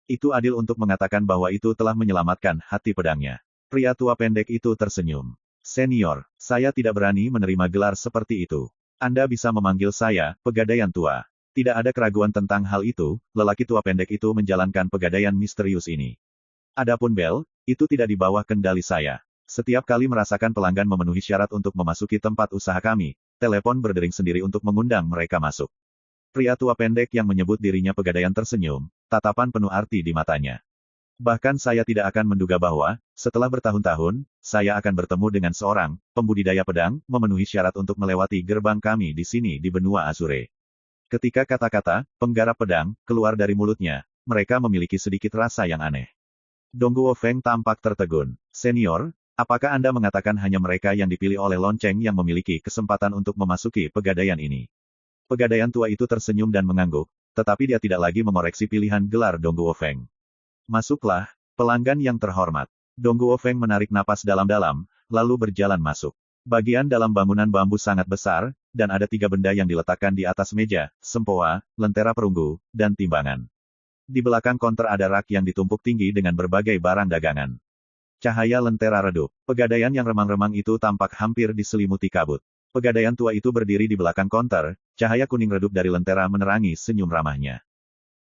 Speaker 1: Itu adil untuk mengatakan bahwa itu telah menyelamatkan hati pedangnya. Pria tua pendek itu tersenyum. Senior, saya tidak berani menerima gelar seperti itu. Anda bisa memanggil saya, Pegadaian Tua. Tidak ada keraguan tentang hal itu, lelaki tua pendek itu menjalankan pegadaian misterius ini. Adapun Bell, itu tidak di bawah kendali saya. Setiap kali merasakan pelanggan memenuhi syarat untuk memasuki tempat usaha kami, telepon berdering sendiri untuk mengundang mereka masuk. Pria tua pendek yang menyebut dirinya pegadaian tersenyum, tatapan penuh arti di matanya. Bahkan saya tidak akan menduga bahwa, setelah bertahun-tahun, saya akan bertemu dengan seorang pembudidaya pedang, memenuhi syarat untuk melewati gerbang kami di sini di benua Azure. Ketika kata-kata penggarap pedang keluar dari mulutnya, mereka memiliki sedikit rasa yang aneh. Dongguo Feng tampak tertegun. Senior, apakah Anda mengatakan hanya mereka yang dipilih oleh lonceng yang memiliki kesempatan untuk memasuki pegadaian ini? Pegadaian tua itu tersenyum dan mengangguk, tetapi dia tidak lagi mengoreksi pilihan gelar Dongguo Feng. Masuklah, pelanggan yang terhormat. Dongguo Feng menarik napas dalam-dalam, lalu berjalan masuk. Bagian dalam bangunan bambu sangat besar, dan ada 3 benda yang diletakkan di atas meja, sempoa, lentera perunggu, dan timbangan. Di belakang konter ada rak yang ditumpuk tinggi dengan berbagai barang dagangan. Cahaya lentera redup. Pegadaian yang remang-remang itu tampak hampir diselimuti kabut. Pegadaian tua itu berdiri di belakang konter, cahaya kuning redup dari lentera menerangi senyum ramahnya.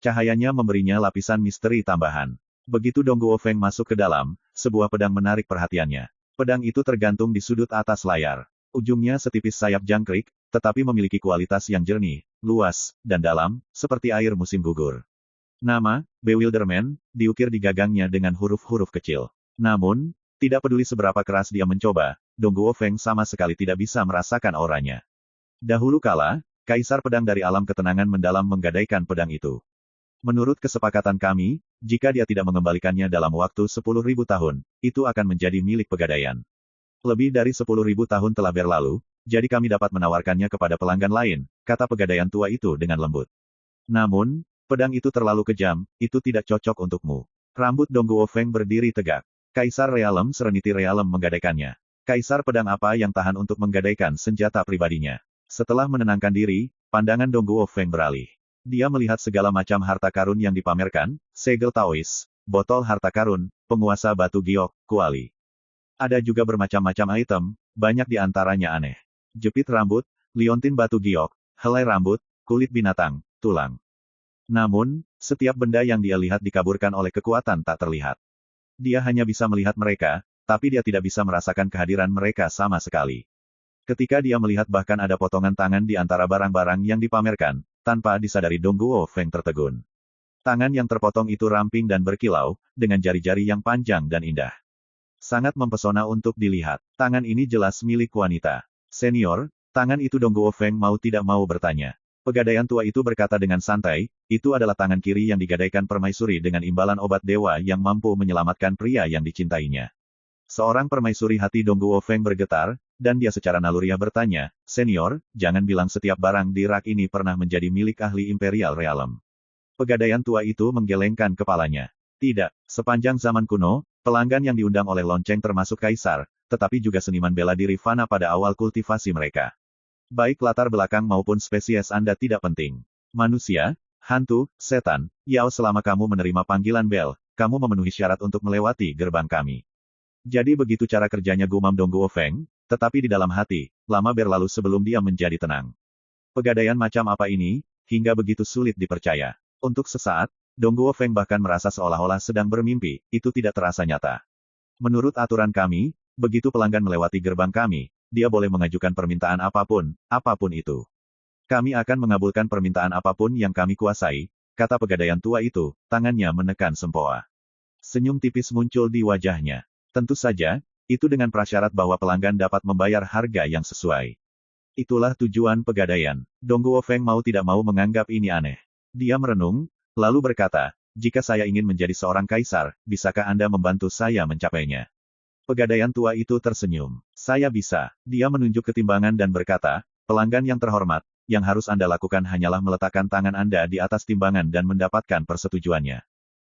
Speaker 1: Cahayanya memberinya lapisan misteri tambahan. Begitu Dongguo Feng masuk ke dalam, sebuah pedang menarik perhatiannya. Pedang itu tergantung di sudut atas layar. Ujungnya setipis sayap jangkrik, tetapi memiliki kualitas yang jernih, luas, dan dalam, seperti air musim gugur. Nama, Bewilderment, diukir di gagangnya dengan huruf-huruf kecil. Namun, tidak peduli seberapa keras dia mencoba, Dongguo Feng sama sekali tidak bisa merasakan auranya. Dahulu kala, Kaisar Pedang dari alam ketenangan mendalam menggadaikan pedang itu. Menurut kesepakatan kami, jika dia tidak mengembalikannya dalam waktu 10.000 tahun, itu akan menjadi milik pegadaian. Lebih dari 10.000 tahun telah berlalu, jadi kami dapat menawarkannya kepada pelanggan lain, kata pegadaian tua itu dengan lembut. Namun, pedang itu terlalu kejam, itu tidak cocok untukmu. Rambut Dongguo Feng berdiri tegak. Kaisar Realem Serenity Realem menggadaikannya. Kaisar pedang apa yang tahan untuk menggadaikan senjata pribadinya? Setelah menenangkan diri, pandangan Dongguo Feng beralih. Dia melihat segala macam harta karun yang dipamerkan, segel Taois, botol harta karun, penguasa batu giok, kuali. Ada juga bermacam-macam item, banyak di antaranya aneh. Jepit rambut, liontin batu giok, helai rambut, kulit binatang, tulang. Namun, setiap benda yang dia lihat dikaburkan oleh kekuatan tak terlihat. Dia hanya bisa melihat mereka, tapi dia tidak bisa merasakan kehadiran mereka sama sekali. Ketika dia melihat bahkan ada potongan tangan di antara barang-barang yang dipamerkan, tanpa disadari Dongguo Feng tertegun. Tangan yang terpotong itu ramping dan berkilau, dengan jari-jari yang panjang dan indah. Sangat mempesona untuk dilihat. Tangan ini jelas milik wanita. Senior, tangan itu Dongguo Feng mau tidak mau bertanya. Pegadaian tua itu berkata dengan santai, itu adalah tangan kiri yang digadaikan permaisuri dengan imbalan obat dewa yang mampu menyelamatkan pria yang dicintainya. Seorang permaisuri hati Dongguo Feng bergetar, dan dia secara naluriah bertanya, Senior, jangan bilang setiap barang di rak ini pernah menjadi milik ahli Imperial Realm. Pegadaian tua itu menggelengkan kepalanya. Tidak, sepanjang zaman kuno, pelanggan yang diundang oleh lonceng termasuk kaisar, tetapi juga seniman bela diri fana pada awal kultivasi mereka. Baik latar belakang maupun spesies Anda tidak penting. Manusia, hantu, setan, yao selama kamu menerima panggilan bel, kamu memenuhi syarat untuk melewati gerbang kami. Jadi begitu cara kerjanya gumam Dongguo Feng, tetapi di dalam hati, lama berlalu sebelum dia menjadi tenang. Pegadaian macam apa ini, hingga begitu sulit dipercaya. Untuk sesaat, Dongguo Feng bahkan merasa seolah-olah sedang bermimpi, itu tidak terasa nyata. Menurut aturan kami, begitu pelanggan melewati gerbang kami, dia boleh mengajukan permintaan apapun, apapun itu. Kami akan mengabulkan permintaan apapun yang kami kuasai, kata pegadaian tua itu, tangannya menekan sempoa. Senyum tipis muncul di wajahnya. Tentu saja, itu dengan prasyarat bahwa pelanggan dapat membayar harga yang sesuai. Itulah tujuan pegadaian. Dongguo Feng mau tidak mau menganggap ini aneh. Dia merenung, lalu berkata, jika saya ingin menjadi seorang kaisar, bisakah Anda membantu saya mencapainya? Pegadaian tua itu tersenyum. Saya bisa. Dia menunjuk ke timbangan dan berkata, pelanggan yang terhormat, yang harus Anda lakukan hanyalah meletakkan tangan Anda di atas timbangan dan mendapatkan persetujuannya.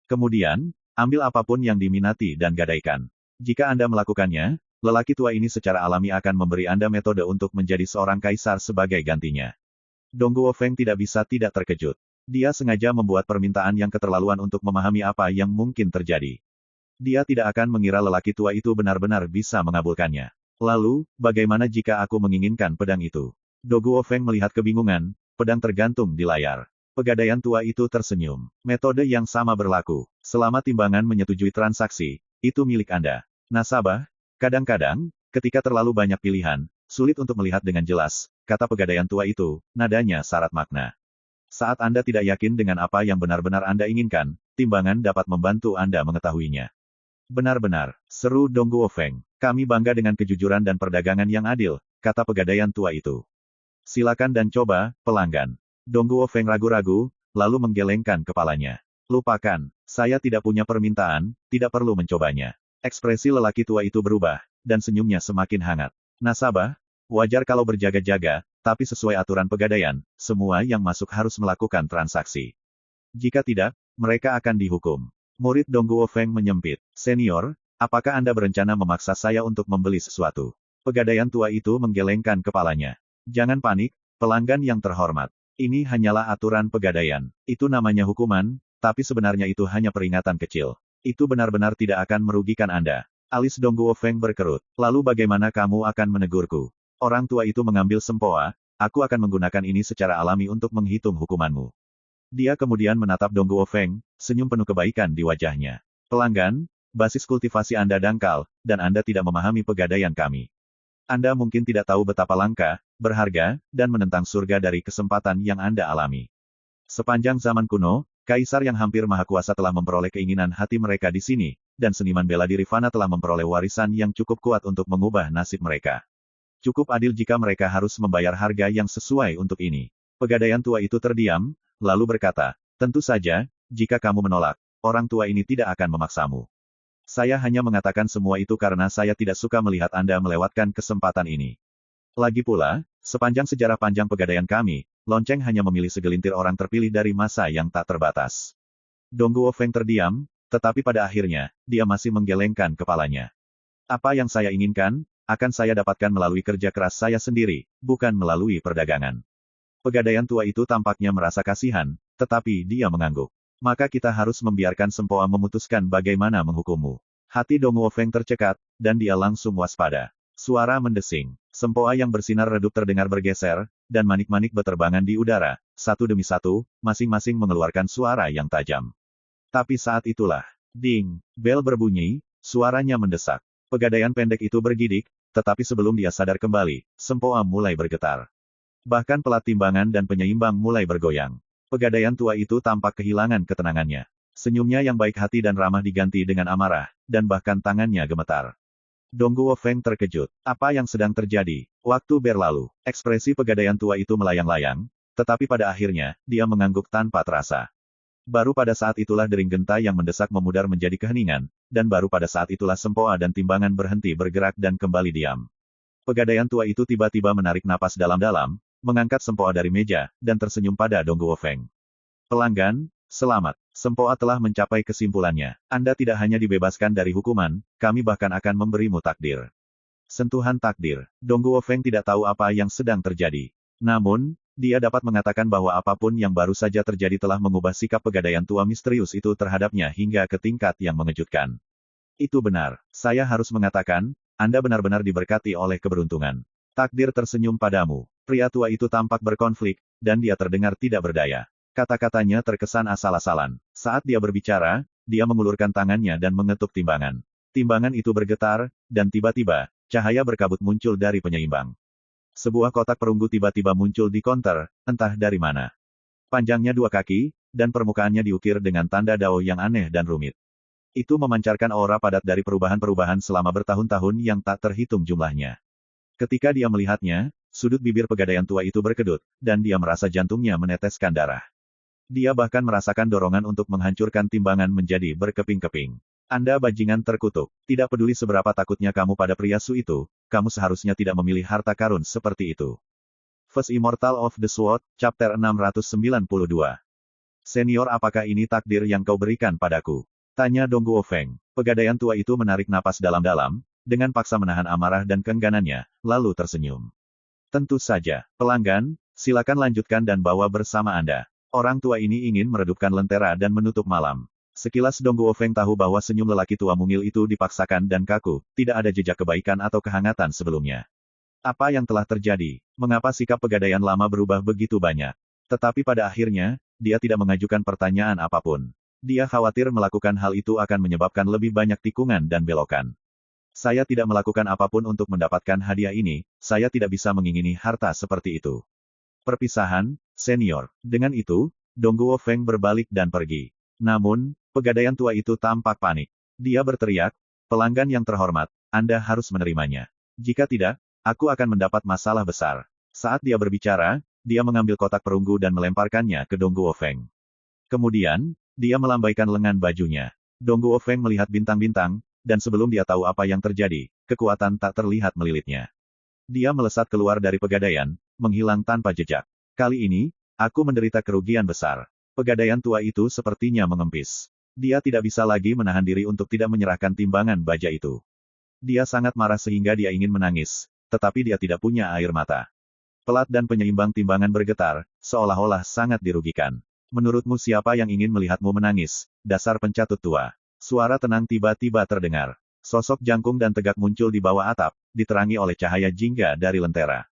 Speaker 1: Kemudian, ambil apapun yang diminati dan gadaikan. Jika Anda melakukannya, lelaki tua ini secara alami akan memberi Anda metode untuk menjadi seorang kaisar sebagai gantinya. Dongguo Feng tidak bisa tidak terkejut. Dia sengaja membuat permintaan yang keterlaluan untuk memahami apa yang mungkin terjadi. Dia tidak akan mengira lelaki tua itu benar-benar bisa mengabulkannya. Lalu, bagaimana jika aku menginginkan pedang itu? Dongguo Feng melihat kebingungan, pedang tergantung di layar. Pegadaian tua itu tersenyum. Metode yang sama berlaku. Selama timbangan menyetujui transaksi, itu milik Anda. Nasabah, kadang-kadang, ketika terlalu banyak pilihan, sulit untuk melihat dengan jelas, kata pegadaian tua itu, nadanya syarat makna. Saat Anda tidak yakin dengan apa yang benar-benar Anda inginkan, timbangan dapat membantu Anda mengetahuinya. Benar-benar, seru Dong Guofeng. Kami bangga dengan kejujuran dan perdagangan yang adil, kata pegadaian tua itu. Silakan dan coba, pelanggan. Dong Guofeng ragu-ragu, lalu menggelengkan kepalanya. Lupakan, saya tidak punya permintaan, tidak perlu mencobanya. Ekspresi lelaki tua itu berubah, dan senyumnya semakin hangat. Nasabah, wajar kalau berjaga-jaga, tapi sesuai aturan pegadaian, semua yang masuk harus melakukan transaksi. Jika tidak, mereka akan dihukum. Murid Dong Guofeng menyempit. Senior, apakah Anda berencana memaksa saya untuk membeli sesuatu? Pegadaian tua itu menggelengkan kepalanya. Jangan panik, pelanggan yang terhormat. Ini hanyalah aturan pegadaian. Itu namanya hukuman, tapi sebenarnya itu hanya peringatan kecil. Itu benar-benar tidak akan merugikan Anda. Alis Dong Guofeng berkerut. Lalu bagaimana kamu akan menegurku? Orang tua itu mengambil sempoa, aku akan menggunakan ini secara alami untuk menghitung hukumanmu. Dia kemudian menatap Dong Guofeng, senyum penuh kebaikan di wajahnya. Pelanggan, basis kultivasi Anda dangkal, dan Anda tidak memahami pegadaian kami. Anda mungkin tidak tahu betapa langka, berharga, dan menentang surga dari kesempatan yang Anda alami. Sepanjang zaman kuno, kaisar yang hampir maha kuasa telah memperoleh keinginan hati mereka di sini, dan seniman bela diri fana telah memperoleh warisan yang cukup kuat untuk mengubah nasib mereka. Cukup adil jika mereka harus membayar harga yang sesuai untuk ini. Pegadaian tua itu terdiam, lalu berkata, tentu saja, jika kamu menolak, orang tua ini tidak akan memaksamu. Saya hanya mengatakan semua itu karena saya tidak suka melihat Anda melewatkan kesempatan ini. Lagi pula, sepanjang sejarah panjang pegadaian kami, lonceng hanya memilih segelintir orang terpilih dari masa yang tak terbatas. Dong Guofeng terdiam, tetapi pada akhirnya, dia masih menggelengkan kepalanya. Apa yang saya inginkan, akan saya dapatkan melalui kerja keras saya sendiri, bukan melalui perdagangan. Pegadaian tua itu tampaknya merasa kasihan, tetapi dia mengangguk. Maka kita harus membiarkan sempoa memutuskan bagaimana menghukummu. Hati Dong Guofeng tercekat, dan dia langsung waspada. Suara mendesing. Sempoa yang bersinar redup terdengar bergeser, dan manik-manik beterbangan di udara, satu demi satu, masing-masing mengeluarkan suara yang tajam. Tapi saat itulah, ding, bel berbunyi, suaranya mendesak. Pegadaian pendek itu bergidik, tetapi sebelum dia sadar kembali, sempoa mulai bergetar. Bahkan pelat timbangan dan penyeimbang mulai bergoyang. Pegadaian tua itu tampak kehilangan ketenangannya. Senyumnya yang baik hati dan ramah diganti dengan amarah, dan bahkan tangannya gemetar. Dong Guofeng terkejut. Apa yang sedang terjadi? Waktu berlalu. Ekspresi pegadaian tua itu melayang-layang, tetapi pada akhirnya, dia mengangguk tanpa terasa. Baru pada saat itulah dering genta yang mendesak memudar menjadi keheningan, dan baru pada saat itulah sempoa dan timbangan berhenti bergerak dan kembali diam. Pegadaian tua itu tiba-tiba menarik napas dalam-dalam, mengangkat sempoa dari meja, dan tersenyum pada Dong Guofeng. Pelanggan, selamat. Sempoa telah mencapai kesimpulannya. Anda tidak hanya dibebaskan dari hukuman, kami bahkan akan memberimu takdir. Sentuhan takdir. Dong Guofeng tidak tahu apa yang sedang terjadi. Namun, dia dapat mengatakan bahwa apapun yang baru saja terjadi telah mengubah sikap pegadaian tua misterius itu terhadapnya hingga ke tingkat yang mengejutkan. Itu benar. Saya harus mengatakan, Anda benar-benar diberkati oleh keberuntungan. Takdir tersenyum padamu. Pria tua itu tampak berkonflik, dan dia terdengar tidak berdaya. Kata-katanya terkesan asal-asalan. Saat dia berbicara, dia mengulurkan tangannya dan mengetuk timbangan. Timbangan itu bergetar, dan tiba-tiba, cahaya berkabut muncul dari penyeimbang. Sebuah kotak perunggu tiba-tiba muncul di konter, entah dari mana. Panjangnya 2 kaki, dan permukaannya diukir dengan tanda dao yang aneh dan rumit. Itu memancarkan aura padat dari perubahan-perubahan selama bertahun-tahun yang tak terhitung jumlahnya. Ketika dia melihatnya, sudut bibir pegadaian tua itu berkedut, dan dia merasa jantungnya meneteskan darah. Dia bahkan merasakan dorongan untuk menghancurkan timbangan menjadi berkeping-keping. Anda bajingan terkutuk. Tidak peduli seberapa takutnya kamu pada pria su itu, kamu seharusnya tidak memilih harta karun seperti itu. First Immortal of the Sword, Chapter 692. Senior, apakah ini takdir yang kau berikan padaku? Tanya Dong Guofeng. Pegadaian tua itu menarik napas dalam-dalam, dengan paksa menahan amarah dan keengganannya, lalu tersenyum. Tentu saja, pelanggan, silakan lanjutkan dan bawa bersama Anda. Orang tua ini ingin meredupkan lentera dan menutup malam. Sekilas Dong Guofeng tahu bahwa senyum lelaki tua mungil itu dipaksakan dan kaku, tidak ada jejak kebaikan atau kehangatan sebelumnya. Apa yang telah terjadi? Mengapa sikap pegadaian lama berubah begitu banyak? Tetapi pada akhirnya, dia tidak mengajukan pertanyaan apapun. Dia khawatir melakukan hal itu akan menyebabkan lebih banyak tikungan dan belokan. Saya tidak melakukan apapun untuk mendapatkan hadiah ini, saya tidak bisa mengingini harta seperti itu. Perpisahan, senior. Dengan itu, Dongguo Feng berbalik dan pergi. Namun, pegadaian tua itu tampak panik. Dia berteriak, pelanggan yang terhormat, Anda harus menerimanya. Jika tidak, aku akan mendapat masalah besar. Saat dia berbicara, dia mengambil kotak perunggu dan melemparkannya ke Dongguo Feng. Kemudian, dia melambaikan lengan bajunya. Dongguo Feng melihat bintang-bintang, dan sebelum dia tahu apa yang terjadi, kekuatan tak terlihat melilitnya. Dia melesat keluar dari pegadaian, menghilang tanpa jejak. Kali ini, aku menderita kerugian besar. Pegadaian tua itu sepertinya mengempis. Dia tidak bisa lagi menahan diri untuk tidak menyerahkan timbangan baja itu. Dia sangat marah sehingga dia ingin menangis, tetapi dia tidak punya air mata. Pelat dan penyeimbang timbangan bergetar, seolah-olah sangat dirugikan. Menurutmu siapa yang ingin melihatmu menangis, dasar pencatut tua? Suara tenang tiba-tiba terdengar. Sosok jangkung dan tegak muncul di bawah atap, diterangi oleh cahaya jingga dari lentera.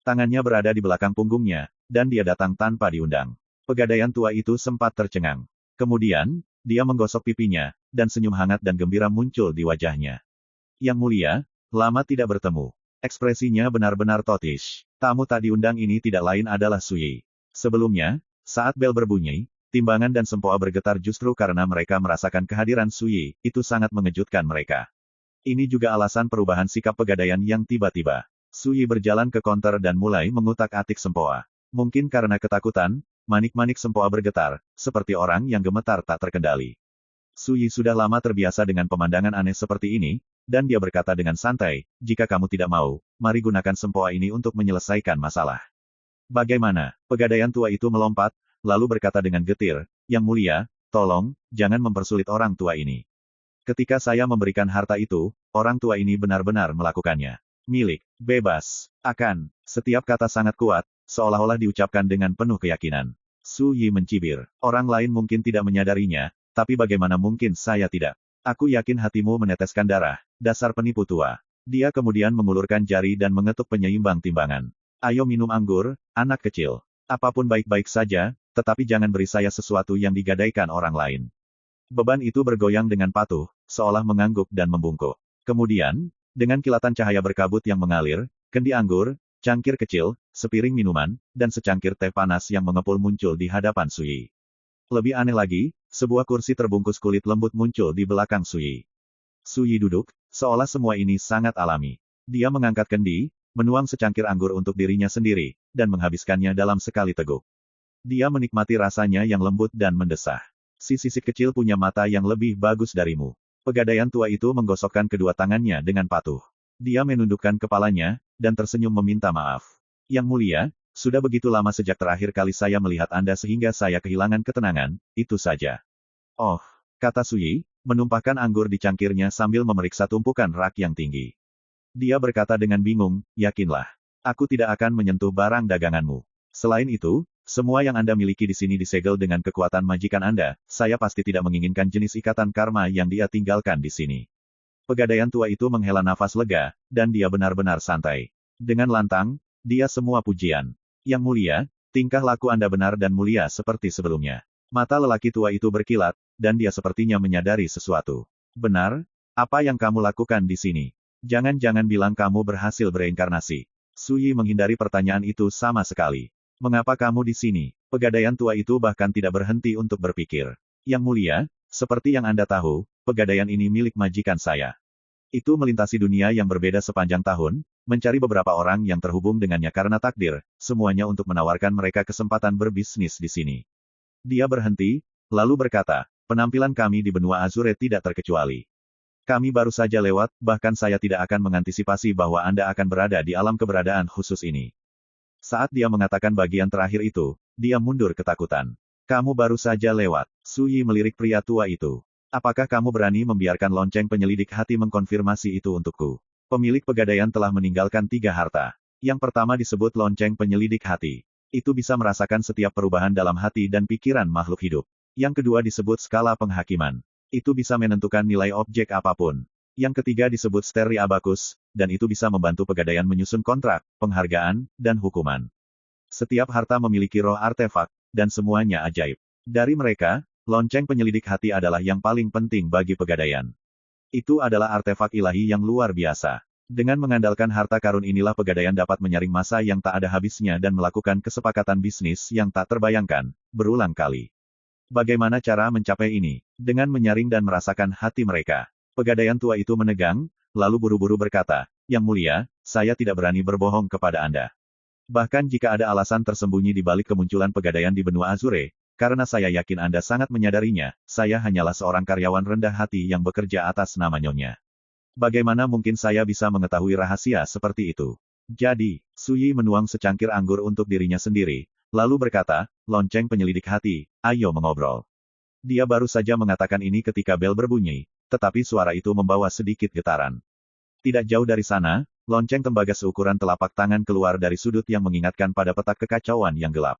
Speaker 1: Tangannya berada di belakang punggungnya, dan dia datang tanpa diundang. Pegadaian tua itu sempat tercengang. Kemudian, dia menggosok pipinya, dan senyum hangat dan gembira muncul di wajahnya. Yang mulia, lama tidak bertemu. Ekspresinya benar-benar totish. Tamu tak diundang ini tidak lain adalah Sui. Sebelumnya, saat bel berbunyi, timbangan dan sempoa bergetar justru karena mereka merasakan kehadiran Sui, itu sangat mengejutkan mereka. Ini juga alasan perubahan sikap pegadaian yang tiba-tiba. Sui berjalan ke konter dan mulai mengutak-atik sempoa. Mungkin karena ketakutan, manik-manik sempoa bergetar, seperti orang yang gemetar tak terkendali. Sui sudah lama terbiasa dengan pemandangan aneh seperti ini, dan dia berkata dengan santai, jika kamu tidak mau, mari gunakan sempoa ini untuk menyelesaikan masalah. Bagaimana? Pegadaian tua itu melompat, lalu berkata dengan getir, Yang mulia, tolong, jangan mempersulit orang tua ini. Ketika saya memberikan harta itu, orang tua ini benar-benar melakukannya. Milik, bebas, akan. Setiap kata sangat kuat, seolah-olah diucapkan dengan penuh keyakinan. Su Yi mencibir. Orang lain mungkin tidak menyadarinya, tapi bagaimana mungkin saya tidak? Aku yakin hatimu meneteskan darah, dasar penipu tua. Dia kemudian mengulurkan jari dan mengetuk penyeimbang timbangan. Ayo minum anggur, anak kecil. Apapun baik-baik saja, tetapi jangan beri saya sesuatu yang digadaikan orang lain. Beban itu bergoyang dengan patuh, seolah mengangguk dan membungkuk. Kemudian, dengan kilatan cahaya berkabut yang mengalir, kendi anggur, cangkir kecil, sepiring minuman, dan secangkir teh panas yang mengepul muncul di hadapan Sui. Lebih aneh lagi, sebuah kursi terbungkus kulit lembut muncul di belakang Sui. Sui duduk, seolah semua ini sangat alami. Dia mengangkat kendi, menuang secangkir anggur untuk dirinya sendiri, dan menghabiskannya dalam sekali teguk. Dia menikmati rasanya yang lembut dan mendesah. Si sisik kecil punya mata yang lebih bagus darimu. Pegadaian tua itu menggosokkan kedua tangannya dengan patuh. Dia menundukkan kepalanya, dan tersenyum meminta maaf. Yang mulia, sudah begitu lama sejak terakhir kali saya melihat Anda sehingga saya kehilangan ketenangan, itu saja. Oh, kata Sui, menumpahkan anggur di cangkirnya sambil memeriksa tumpukan rak yang tinggi. Dia berkata dengan bingung, yakinlah. Aku tidak akan menyentuh barang daganganmu. Selain itu, semua yang Anda miliki di sini disegel dengan kekuatan majikan Anda, saya pasti tidak menginginkan jenis ikatan karma yang dia tinggalkan di sini. Pegadaian tua itu menghela nafas lega, dan dia benar-benar santai. Dengan lantang, dia semua pujian. Yang mulia, tingkah laku Anda benar dan mulia seperti sebelumnya. Mata lelaki tua itu berkilat, dan dia sepertinya menyadari sesuatu. Benar? Apa yang kamu lakukan di sini? Jangan-jangan bilang kamu berhasil bereinkarnasi. Sui menghindari pertanyaan itu sama sekali. Mengapa kamu di sini? Pegadaian tua itu bahkan tidak berhenti untuk berpikir. Yang mulia, seperti yang Anda tahu, pegadaian ini milik majikan saya. Itu melintasi dunia yang berbeda sepanjang tahun, mencari beberapa orang yang terhubung dengannya karena takdir, semuanya untuk menawarkan mereka kesempatan berbisnis di sini. Dia berhenti, lalu berkata, penampilan kami di benua Azure tidak terkecuali. Kami baru saja lewat, bahkan saya tidak akan mengantisipasi bahwa Anda akan berada di alam keberadaan khusus ini. Saat dia mengatakan bagian terakhir itu, dia mundur ketakutan. Kamu baru saja lewat. Sui melirik pria tua itu. Apakah kamu berani membiarkan lonceng penyelidik hati mengkonfirmasi itu untukku? Pemilik pegadaian telah meninggalkan 3 harta. Yang pertama disebut lonceng penyelidik hati. Itu bisa merasakan setiap perubahan dalam hati dan pikiran makhluk hidup. Yang kedua disebut skala penghakiman. Itu bisa menentukan nilai objek apapun. Yang ketiga disebut Steri Abakus, dan itu bisa membantu pegadaian menyusun kontrak, penghargaan, dan hukuman. Setiap harta memiliki roh artefak, dan semuanya ajaib. Dari mereka, lonceng penyelidik hati adalah yang paling penting bagi Pegadaian. Itu adalah artefak ilahi yang luar biasa. Dengan mengandalkan harta karun inilah Pegadaian dapat menyaring massa yang tak ada habisnya dan melakukan kesepakatan bisnis yang tak terbayangkan, berulang kali. Bagaimana cara mencapai ini? Dengan menyaring dan merasakan hati mereka. Pegadaian tua itu menegang, lalu buru-buru berkata, "Yang mulia, saya tidak berani berbohong kepada Anda. Bahkan jika ada alasan tersembunyi di balik kemunculan Pegadaian di benua Azure, karena saya yakin Anda sangat menyadarinya, saya hanyalah seorang karyawan rendah hati yang bekerja atas nama Nyonya. Bagaimana mungkin saya bisa mengetahui rahasia seperti itu?" Jadi, Suyi menuang secangkir anggur untuk dirinya sendiri, lalu berkata, "Lonceng penyelidik hati, ayo mengobrol." Dia baru saja mengatakan ini ketika bel berbunyi, tetapi suara itu membawa sedikit getaran. Tidak jauh dari sana, lonceng tembaga seukuran telapak tangan keluar dari sudut yang mengingatkan pada petak kekacauan yang gelap.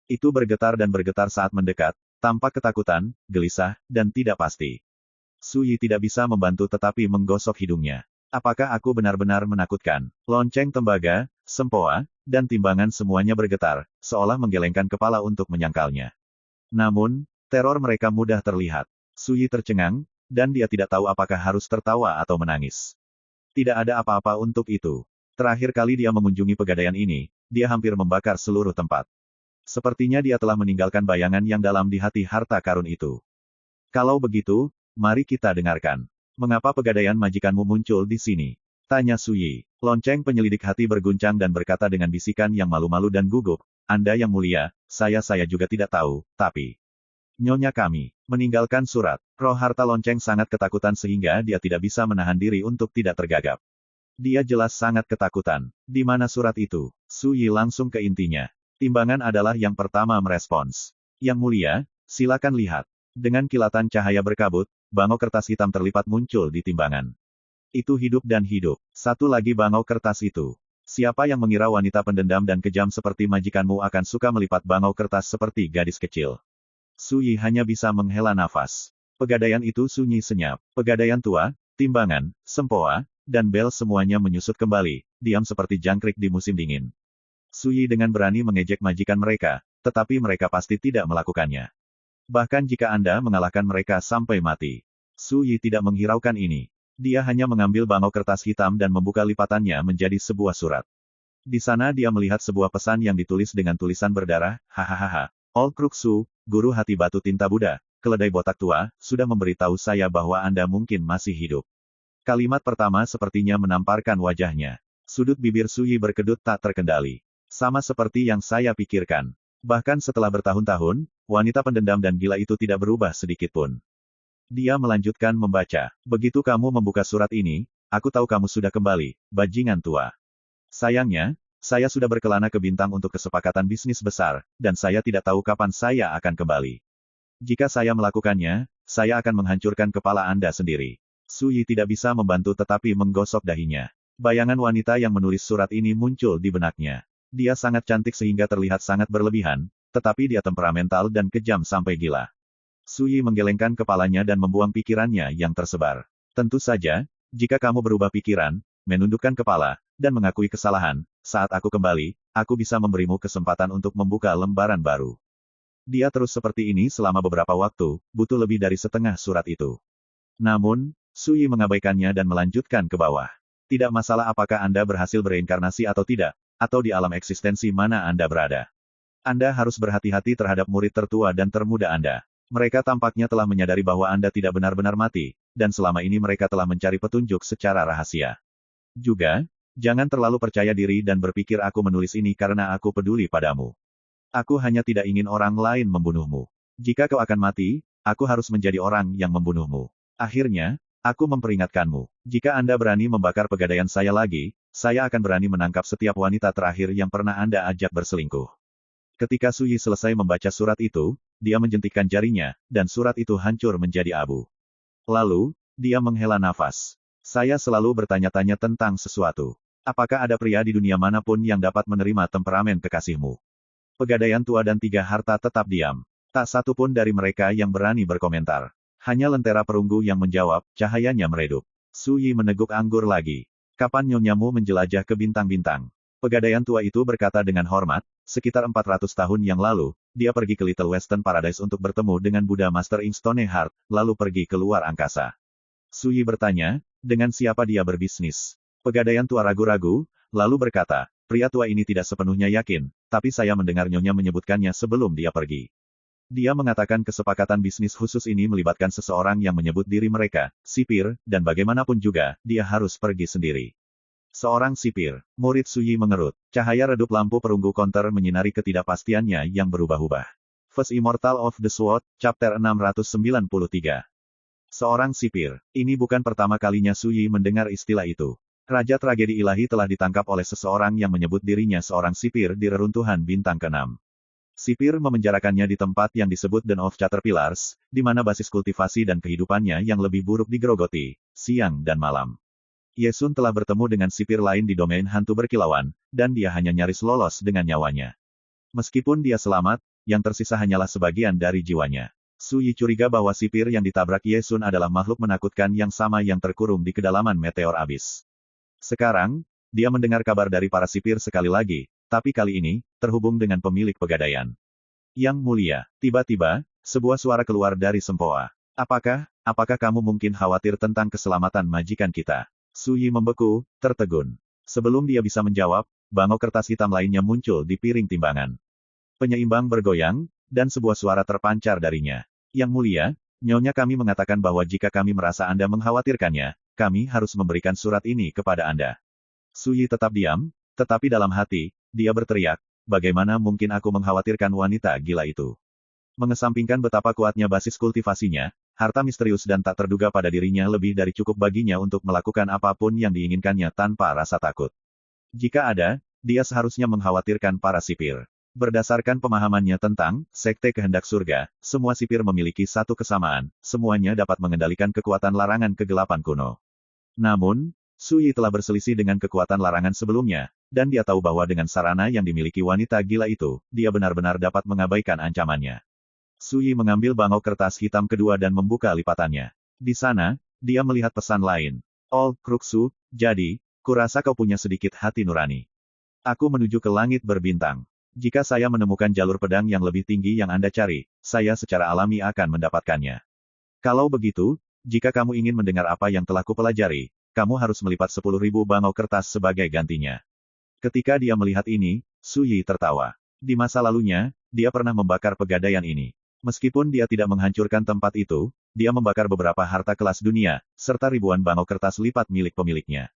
Speaker 1: Itu bergetar dan bergetar saat mendekat, tampak ketakutan, gelisah, dan tidak pasti. Suyi tidak bisa membantu tetapi menggosok hidungnya. Apakah aku benar-benar menakutkan? Lonceng tembaga, sempoa, dan timbangan semuanya bergetar, seolah menggelengkan kepala untuk menyangkalnya. Namun, teror mereka mudah terlihat. Suyi tercengang, dan dia tidak tahu apakah harus tertawa atau menangis. Tidak ada apa-apa untuk itu. Terakhir kali dia mengunjungi Pegadaian ini, dia hampir membakar seluruh tempat. Sepertinya dia telah meninggalkan bayangan yang dalam di hati harta karun itu. Kalau begitu, mari kita dengarkan. Mengapa Pegadaian majikanmu muncul di sini? Tanya Suyi. Lonceng penyelidik hati berguncang dan berkata dengan bisikan yang malu-malu dan gugup, "Anda yang mulia, saya juga tidak tahu, tapi Nyonya kami meninggalkan surat." Roh harta lonceng sangat ketakutan sehingga dia tidak bisa menahan diri untuk tidak tergagap. Dia jelas sangat ketakutan. Di mana surat itu? Suyi langsung ke intinya. Timbangan adalah yang pertama merespons. "Yang mulia, silakan lihat." Dengan kilatan cahaya berkabut, bangau kertas hitam terlipat muncul di timbangan. Itu hidup dan hidup. Satu lagi bangau kertas itu. Siapa yang mengira wanita pendendam dan kejam seperti majikanmu akan suka melipat bangau kertas seperti gadis kecil? Suyi hanya bisa menghela nafas. Pegadaian itu sunyi senyap. Pegadaian tua, timbangan, sempoa, dan bel semuanya menyusut kembali, diam seperti jangkrik di musim dingin. Suyi dengan berani mengejek majikan mereka, tetapi mereka pasti tidak melakukannya. Bahkan jika Anda mengalahkan mereka sampai mati. Suyi tidak menghiraukan ini. Dia hanya mengambil bangau kertas hitam dan membuka lipatannya menjadi sebuah surat. Di sana dia melihat sebuah pesan yang ditulis dengan tulisan berdarah, "Hahaha. Old Kruksu, guru hati batu tinta Buddha, keledai botak tua, sudah memberitahu saya bahwa Anda mungkin masih hidup." Kalimat pertama sepertinya menamparkan wajahnya. Sudut bibir Suyi berkedut tak terkendali. Sama seperti yang saya pikirkan. Bahkan setelah bertahun-tahun, wanita pendendam dan gila itu tidak berubah sedikitpun. Dia melanjutkan membaca. "Begitu kamu membuka surat ini, aku tahu kamu sudah kembali, bajingan tua. Sayangnya, saya sudah berkelana ke bintang untuk kesepakatan bisnis besar, dan saya tidak tahu kapan saya akan kembali. Jika saya melakukannya, saya akan menghancurkan kepala Anda sendiri." Suyi tidak bisa membantu tetapi menggosok dahinya. Bayangan wanita yang menulis surat ini muncul di benaknya. Dia sangat cantik sehingga terlihat sangat berlebihan, tetapi dia temperamental dan kejam sampai gila. Suyi menggelengkan kepalanya dan membuang pikirannya yang tersebar. "Tentu saja, jika kamu berubah pikiran, menundukkan kepala, dan mengakui kesalahan, saat aku kembali, aku bisa memberimu kesempatan untuk membuka lembaran baru." Dia terus seperti ini selama beberapa waktu, butuh lebih dari setengah surat itu. Namun, Suyi mengabaikannya dan melanjutkan ke bawah. "Tidak masalah apakah Anda berhasil bereinkarnasi atau tidak, atau di alam eksistensi mana Anda berada. Anda harus berhati-hati terhadap murid tertua dan termuda Anda. Mereka tampaknya telah menyadari bahwa Anda tidak benar-benar mati, dan selama ini mereka telah mencari petunjuk secara rahasia. Juga, jangan terlalu percaya diri dan berpikir aku menulis ini karena aku peduli padamu. Aku hanya tidak ingin orang lain membunuhmu. Jika kau akan mati, aku harus menjadi orang yang membunuhmu. Akhirnya, aku memperingatkanmu. Jika Anda berani membakar Pegadaian saya lagi, saya akan berani menangkap setiap wanita terakhir yang pernah Anda ajak berselingkuh." Ketika Suyi selesai membaca surat itu, dia menjentikkan jarinya, dan surat itu hancur menjadi abu. Lalu, dia menghela nafas. "Saya selalu bertanya-tanya tentang sesuatu. Apakah ada pria di dunia manapun yang dapat menerima temperamen kekasihmu?" Pegadaian tua dan tiga harta tetap diam. Tak satu pun dari mereka yang berani berkomentar. Hanya lentera perunggu yang menjawab, cahayanya meredup. Suyi meneguk anggur lagi. "Kapan nyonyamu menjelajah ke bintang-bintang?" Pegadaian tua itu berkata dengan hormat, sekitar 400 tahun yang lalu, dia pergi ke Little Western Paradise untuk bertemu dengan Buddha Master Ing Stoneheart, lalu pergi ke luar angkasa. Su Yi bertanya, dengan siapa dia berbisnis? Pegadaian tua ragu-ragu, lalu berkata, pria tua ini tidak sepenuhnya yakin, tapi saya mendengar nyonya menyebutkannya sebelum dia pergi. Dia mengatakan kesepakatan bisnis khusus ini melibatkan seseorang yang menyebut diri mereka, sipir, dan bagaimanapun juga, dia harus pergi sendiri. Seorang sipir. Murid Su Yi mengerut. Cahaya redup lampu perunggu konter menyinari ketidakpastiannya yang berubah-ubah. First Immortal of the Sword, Chapter 693. Seorang sipir. Ini bukan pertama kalinya Su Yi mendengar istilah itu. Raja tragedi ilahi telah ditangkap oleh seseorang yang menyebut dirinya seorang sipir di reruntuhan bintang ke-6. Sipir memenjarakannya di tempat yang disebut Den of Caterpillars, di mana basis kultivasi dan kehidupannya yang lebih buruk digerogoti, siang dan malam. Ye Sun telah bertemu dengan sipir lain di domain hantu berkilauan, dan dia hanya nyaris lolos dengan nyawanya. Meskipun dia selamat, yang tersisa hanyalah sebagian dari jiwanya. Su Yi curiga bahwa sipir yang ditabrak Ye Sun adalah makhluk menakutkan yang sama yang terkurung di kedalaman meteor abis. Sekarang, dia mendengar kabar dari para sipir sekali lagi, tapi kali ini, terhubung dengan pemilik pegadaian. Yang mulia, tiba-tiba, sebuah suara keluar dari sempoa. Apakah kamu mungkin khawatir tentang keselamatan majikan kita? Su Yi membeku, tertegun. Sebelum dia bisa menjawab, bangau kertas hitam lainnya muncul di piring timbangan. Penyeimbang bergoyang, dan sebuah suara terpancar darinya. Yang mulia, nyonya kami mengatakan bahwa jika kami merasa Anda mengkhawatirkannya, kami harus memberikan surat ini kepada Anda. Su Yi tetap diam, tetapi dalam hati, dia berteriak, bagaimana mungkin aku mengkhawatirkan wanita gila itu? Mengesampingkan betapa kuatnya basis kultivasinya, harta misterius dan tak terduga pada dirinya lebih dari cukup baginya untuk melakukan apapun yang diinginkannya tanpa rasa takut. Jika ada, dia seharusnya mengkhawatirkan para sipir. Berdasarkan pemahamannya tentang sekte kehendak surga, semua sipir memiliki satu kesamaan, semuanya dapat mengendalikan kekuatan larangan kegelapan kuno. Namun, Su Yi telah berselisih dengan kekuatan larangan sebelumnya, dan dia tahu bahwa dengan sarana yang dimiliki wanita gila itu, dia benar-benar dapat mengabaikan ancamannya. Su Yi mengambil bangau kertas hitam kedua dan membuka lipatannya. Di sana, dia melihat pesan lain. All Kruxu, jadi, kurasa kau punya sedikit hati nurani. Aku menuju ke langit berbintang. Jika saya menemukan jalur pedang yang lebih tinggi yang Anda cari, saya secara alami akan mendapatkannya. Kalau begitu, jika kamu ingin mendengar apa yang telah kupelajari, kamu harus melipat 10.000 bangau kertas sebagai gantinya. Ketika dia melihat ini, Su Yi tertawa. Di masa lalunya, dia pernah membakar pegadaian ini. Meskipun dia tidak menghancurkan tempat itu, dia membakar beberapa harta kelas dunia, serta ribuan bangau kertas lipat milik pemiliknya.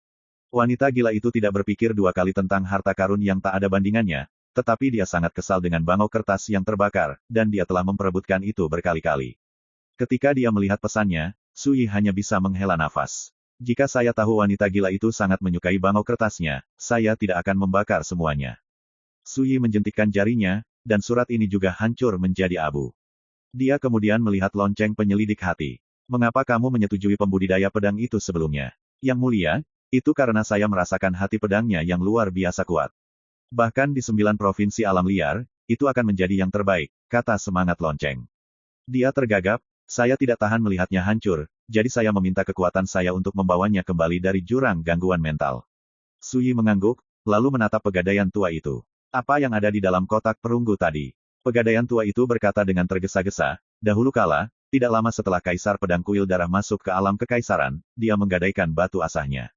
Speaker 1: Wanita gila itu tidak berpikir dua kali tentang harta karun yang tak ada bandingannya, tetapi dia sangat kesal dengan bangau kertas yang terbakar, dan dia telah memperebutkan itu berkali-kali. Ketika dia melihat pesannya, Su Yi hanya bisa menghela nafas. Jika saya tahu wanita gila itu sangat menyukai bangau kertasnya, saya tidak akan membakar semuanya. Su Yi menjentikkan jarinya, dan surat ini juga hancur menjadi abu. Dia kemudian melihat lonceng penyelidik hati. Mengapa kamu menyetujui pembudidaya pedang itu sebelumnya? Yang mulia, itu karena saya merasakan hati pedangnya yang luar biasa kuat. Bahkan di 9 provinsi alam liar, itu akan menjadi yang terbaik, kata semangat lonceng. Dia tergagap, saya tidak tahan melihatnya hancur, jadi saya meminta kekuatan saya untuk membawanya kembali dari jurang gangguan mental. Su Yi mengangguk, lalu menatap pegadaian tua itu. Apa yang ada di dalam kotak perunggu tadi? Pegadaian tua itu berkata dengan tergesa-gesa, dahulu kala, tidak lama setelah Kaisar Pedang Kuil Darah masuk ke alam kekaisaran, dia menggadaikan batu asahnya.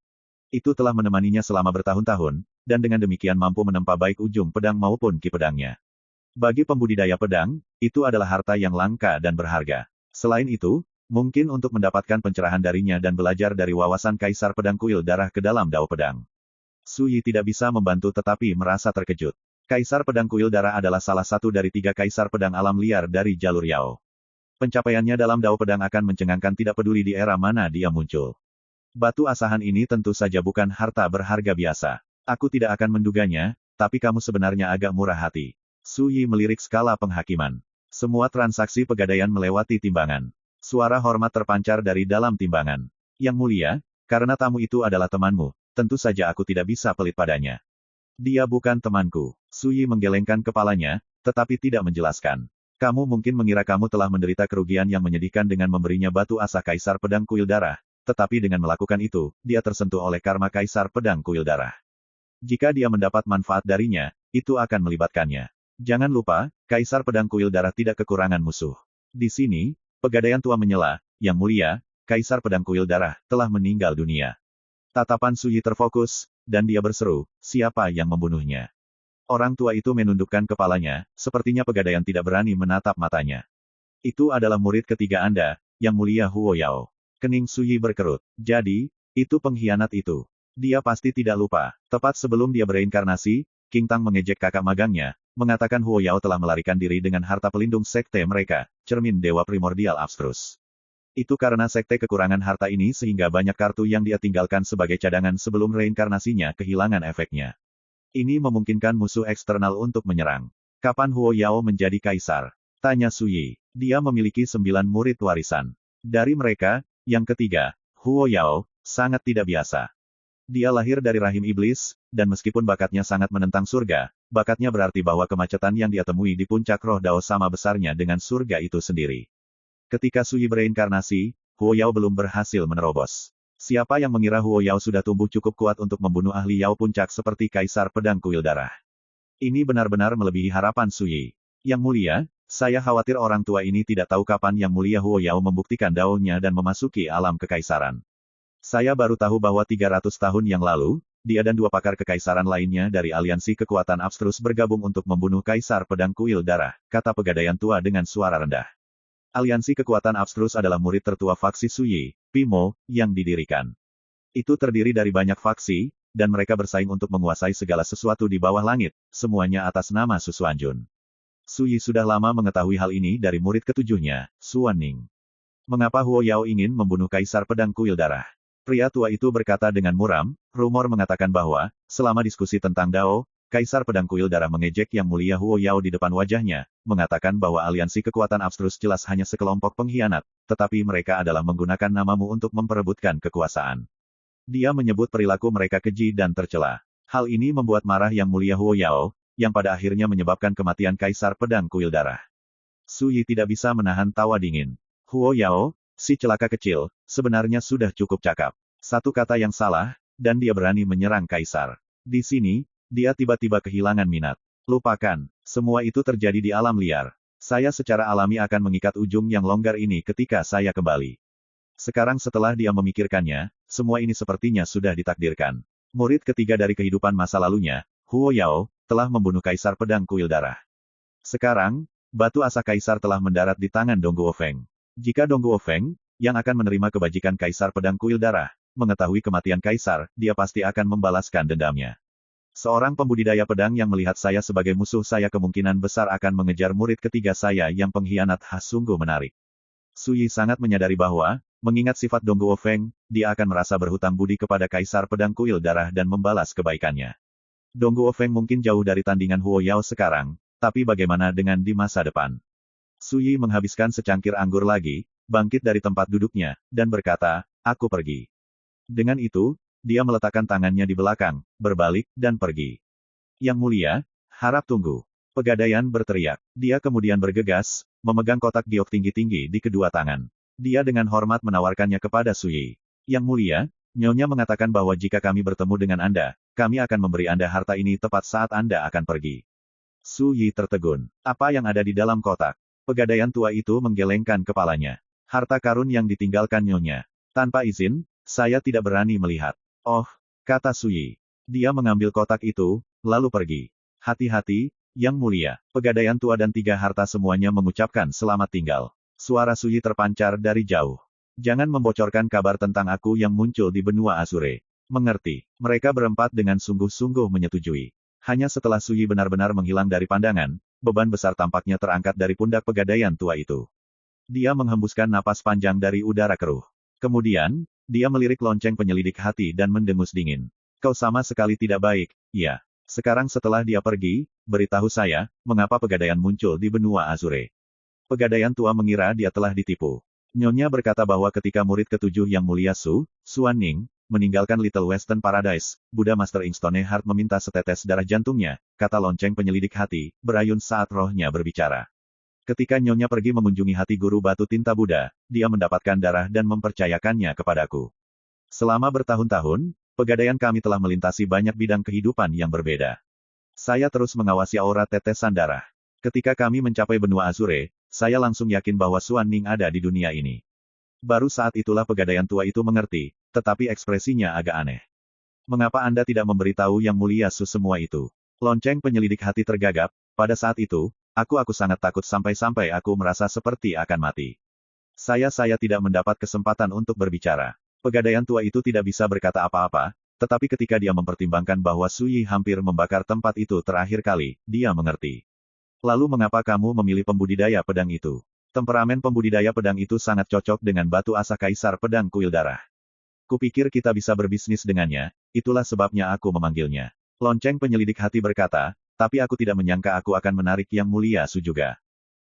Speaker 1: Itu telah menemaninya selama bertahun-tahun, dan dengan demikian mampu menempa baik ujung pedang maupun ki pedangnya. Bagi pembudidaya pedang, itu adalah harta yang langka dan berharga. Selain itu, mungkin untuk mendapatkan pencerahan darinya dan belajar dari wawasan Kaisar Pedang Kuil Darah ke dalam dao pedang. Su Yi tidak bisa membantu tetapi merasa terkejut. Kaisar Pedang Kuil Darah adalah salah satu dari 3 kaisar pedang alam liar dari jalur Yao. Pencapaiannya dalam dao pedang akan mencengangkan tidak peduli di era mana dia muncul. Batu asahan ini tentu saja bukan harta berharga biasa. Aku tidak akan menduganya, tapi kamu sebenarnya agak murah hati. Su Yi melirik skala penghakiman. Semua transaksi pegadaian melewati timbangan. Suara hormat terpancar dari dalam timbangan. Yang mulia, karena tamu itu adalah temanmu, tentu saja aku tidak bisa pelit padanya. Dia bukan temanku. Su Yi menggelengkan kepalanya, tetapi tidak menjelaskan. Kamu mungkin mengira kamu telah menderita kerugian yang menyedihkan dengan memberinya batu asa Kaisar Pedang Kuil Darah, tetapi dengan melakukan itu, dia tersentuh oleh karma Kaisar Pedang Kuil Darah. Jika dia mendapat manfaat darinya, itu akan melibatkannya. Jangan lupa, Kaisar Pedang Kuil Darah tidak kekurangan musuh. Di sini, Pegadaian Tua menyela, Yang Mulia, Kaisar Pedang Kuil Darah, telah meninggal dunia. Tatapan Suyi terfokus, dan dia berseru, siapa yang membunuhnya? Orang tua itu menundukkan kepalanya, sepertinya Pegadaian tidak berani menatap matanya. Itu adalah murid ketiga Anda, Yang Mulia Huo Yao. Kening Suyi berkerut. Jadi, itu pengkhianat itu. Dia pasti tidak lupa. Tepat sebelum dia bereinkarnasi, King Tang mengejek kakak magangnya, mengatakan Huo Yao telah melarikan diri dengan harta pelindung sekte mereka, cermin Dewa Primordial Abstrus. Itu karena sekte kekurangan harta ini sehingga banyak kartu yang dia tinggalkan sebagai cadangan sebelum reinkarnasinya kehilangan efeknya. Ini memungkinkan musuh eksternal untuk menyerang. Kapan Huo Yao menjadi kaisar? Tanya Suyi. Dia memiliki 9 murid warisan. Dari mereka, yang ketiga, Huo Yao, sangat tidak biasa. Dia lahir dari rahim iblis, dan meskipun bakatnya sangat menentang surga, bakatnya berarti bahwa kemacetan yang dia temui di puncak roh Dao sama besarnya dengan surga itu sendiri. Ketika Suyi bereinkarnasi, Huo Yao belum berhasil menerobos. Siapa yang mengira Huo Yao sudah tumbuh cukup kuat untuk membunuh ahli Yao puncak seperti Kaisar Pedang Kuil Darah? Ini benar-benar melebihi harapan Suyi. Yang Mulia, saya khawatir orang tua ini tidak tahu kapan Yang Mulia Huo Yao membuktikan daunnya dan memasuki alam kekaisaran. Saya baru tahu bahwa 300 tahun yang lalu, dia dan 2 pakar kekaisaran lainnya dari aliansi kekuatan Abstrus bergabung untuk membunuh Kaisar Pedang Kuil Darah, kata Pegadaian Tua dengan suara rendah. Aliansi kekuatan Abstrus adalah murid tertua faksi Suyi, Pimo, yang didirikan. Itu terdiri dari banyak faksi, dan mereka bersaing untuk menguasai segala sesuatu di bawah langit, semuanya atas nama Susuanjun. Suyi sudah lama mengetahui hal ini dari murid ketujuhnya, Suaning. Mengapa Huo Yao ingin membunuh Kaisar Pedang Kuil Darah? Pria tua itu berkata dengan muram, rumor mengatakan bahwa, selama diskusi tentang Dao, Kaisar Pedang Kuil Darah mengejek Yang Mulia Huo Yao di depan wajahnya, mengatakan bahwa aliansi kekuatan Abstrus jelas hanya sekelompok pengkhianat, tetapi mereka adalah menggunakan namamu untuk memperebutkan kekuasaan. Dia menyebut perilaku mereka keji dan tercela. Hal ini membuat marah Yang Mulia Huo Yao, yang pada akhirnya menyebabkan kematian Kaisar Pedang Kuil Darah. Suyi tidak bisa menahan tawa dingin. Huo Yao, si celaka kecil, sebenarnya sudah cukup cakap. Satu kata yang salah, dan dia berani menyerang Kaisar. Di sini, dia tiba-tiba kehilangan minat. Lupakan, semua itu terjadi di alam liar. Saya secara alami akan mengikat ujung yang longgar ini ketika saya kembali. Sekarang setelah dia memikirkannya, semua ini sepertinya sudah ditakdirkan. Murid ketiga dari kehidupan masa lalunya, Huo Yao, telah membunuh Kaisar Pedang Kuil Darah. Sekarang, batu asa Kaisar telah mendarat di tangan Dongguo Feng. Jika Dongguo Feng, yang akan menerima kebajikan Kaisar Pedang Kuil Darah, mengetahui kematian Kaisar, dia pasti akan membalaskan dendamnya. Seorang pembudidaya pedang yang melihat saya sebagai musuh saya kemungkinan besar akan mengejar murid ketiga saya yang pengkhianat sungguh menarik. Suyi sangat menyadari bahwa, mengingat sifat Dongguo Feng, dia akan merasa berhutang budi kepada Kaisar Pedang Kuil Darah dan membalas kebaikannya. Dongguo Feng mungkin jauh dari tandingan Huo Yao sekarang, tapi bagaimana dengan di masa depan? Suyi menghabiskan secangkir anggur lagi, bangkit dari tempat duduknya, dan berkata, aku pergi. Dengan itu, dia meletakkan tangannya di belakang, berbalik, dan pergi. Yang Mulia, harap tunggu. Pegadaian berteriak. Dia kemudian bergegas, memegang kotak giok tinggi-tinggi di kedua tangan. Dia dengan hormat menawarkannya kepada Suyi. Yang Mulia, Nyonya mengatakan bahwa jika kami bertemu dengan Anda, kami akan memberi Anda harta ini tepat saat Anda akan pergi. Suyi tertegun. Apa yang ada di dalam kotak? Pegadaian tua itu menggelengkan kepalanya. Harta karun yang ditinggalkan Nyonya. Tanpa izin, saya tidak berani melihat. Oh, kata Suyi. Dia mengambil kotak itu, lalu pergi. Hati-hati, Yang Mulia. Pegadaian tua dan 3 harta semuanya mengucapkan selamat tinggal. Suara Suyi terpancar dari jauh. Jangan membocorkan kabar tentang aku yang muncul di benua Azure. Mengerti. Mereka berempat dengan sungguh-sungguh menyetujui. Hanya setelah Suyi benar-benar menghilang dari pandangan, beban besar tampaknya terangkat dari pundak pegadaian tua itu. Dia menghembuskan napas panjang dari udara keruh. Kemudian, dia melirik lonceng penyelidik hati dan mendengus dingin. Kau sama sekali tidak baik, ya. Sekarang setelah dia pergi, beritahu saya, mengapa pegadaian muncul di benua Azure. Pegadaian tua mengira dia telah ditipu. Nyonya berkata bahwa ketika murid ketujuh Yang Mulia Suaning, meninggalkan Little Western Paradise, Buddha Master Inkstoneheart meminta setetes darah jantungnya, kata lonceng penyelidik hati, berayun saat rohnya berbicara. Ketika Nyonya pergi mengunjungi hati guru batu tinta Buddha, dia mendapatkan darah dan mempercayakannya kepadaku. Selama bertahun-tahun, pegadaian kami telah melintasi banyak bidang kehidupan yang berbeda. Saya terus mengawasi aura tetesan darah. Ketika kami mencapai benua Azure, saya langsung yakin bahwa Suan Ning ada di dunia ini. Baru saat itulah pegadaian tua itu mengerti, tetapi ekspresinya agak aneh. Mengapa Anda tidak memberitahu Yang Mulia Su semua itu? Lonceng penyelidik hati tergagap, pada saat itu, aku sangat takut sampai-sampai aku merasa seperti akan mati. Saya tidak mendapat kesempatan untuk berbicara. Pegadaian tua itu tidak bisa berkata apa-apa, tetapi ketika dia mempertimbangkan bahwa Su Yi hampir membakar tempat itu terakhir kali, dia mengerti. Lalu mengapa kamu memilih pembudidaya pedang itu? Temperamen pembudidaya pedang itu sangat cocok dengan batu asa kaisar pedang kuil darah. Kupikir kita bisa berbisnis dengannya, itulah sebabnya aku memanggilnya. Lonceng penyelidik hati berkata, tapi aku tidak menyangka aku akan menarik Yang Mulia Su juga.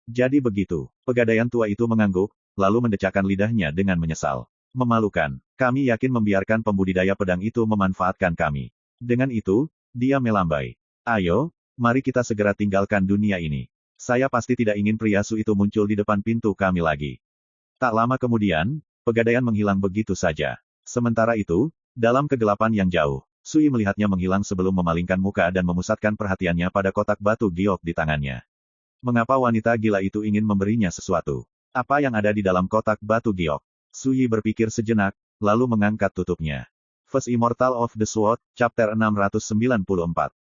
Speaker 1: Jadi begitu, pegadaian tua itu mengangguk, lalu mendecakkan lidahnya dengan menyesal. Memalukan, kami yakin membiarkan pembudidaya pedang itu memanfaatkan kami. Dengan itu, dia melambai. Ayo, mari kita segera tinggalkan dunia ini. Saya pasti tidak ingin pria Su itu muncul di depan pintu kami lagi. Tak lama kemudian, pegadaian menghilang begitu saja. Sementara itu, dalam kegelapan yang jauh, Su Yi melihatnya menghilang sebelum memalingkan muka dan memusatkan perhatiannya pada kotak batu giok di tangannya. Mengapa wanita gila itu ingin memberinya sesuatu? Apa yang ada di dalam kotak batu giok? Su Yi berpikir sejenak, lalu mengangkat tutupnya. First Immortal of the Sword, Chapter 694.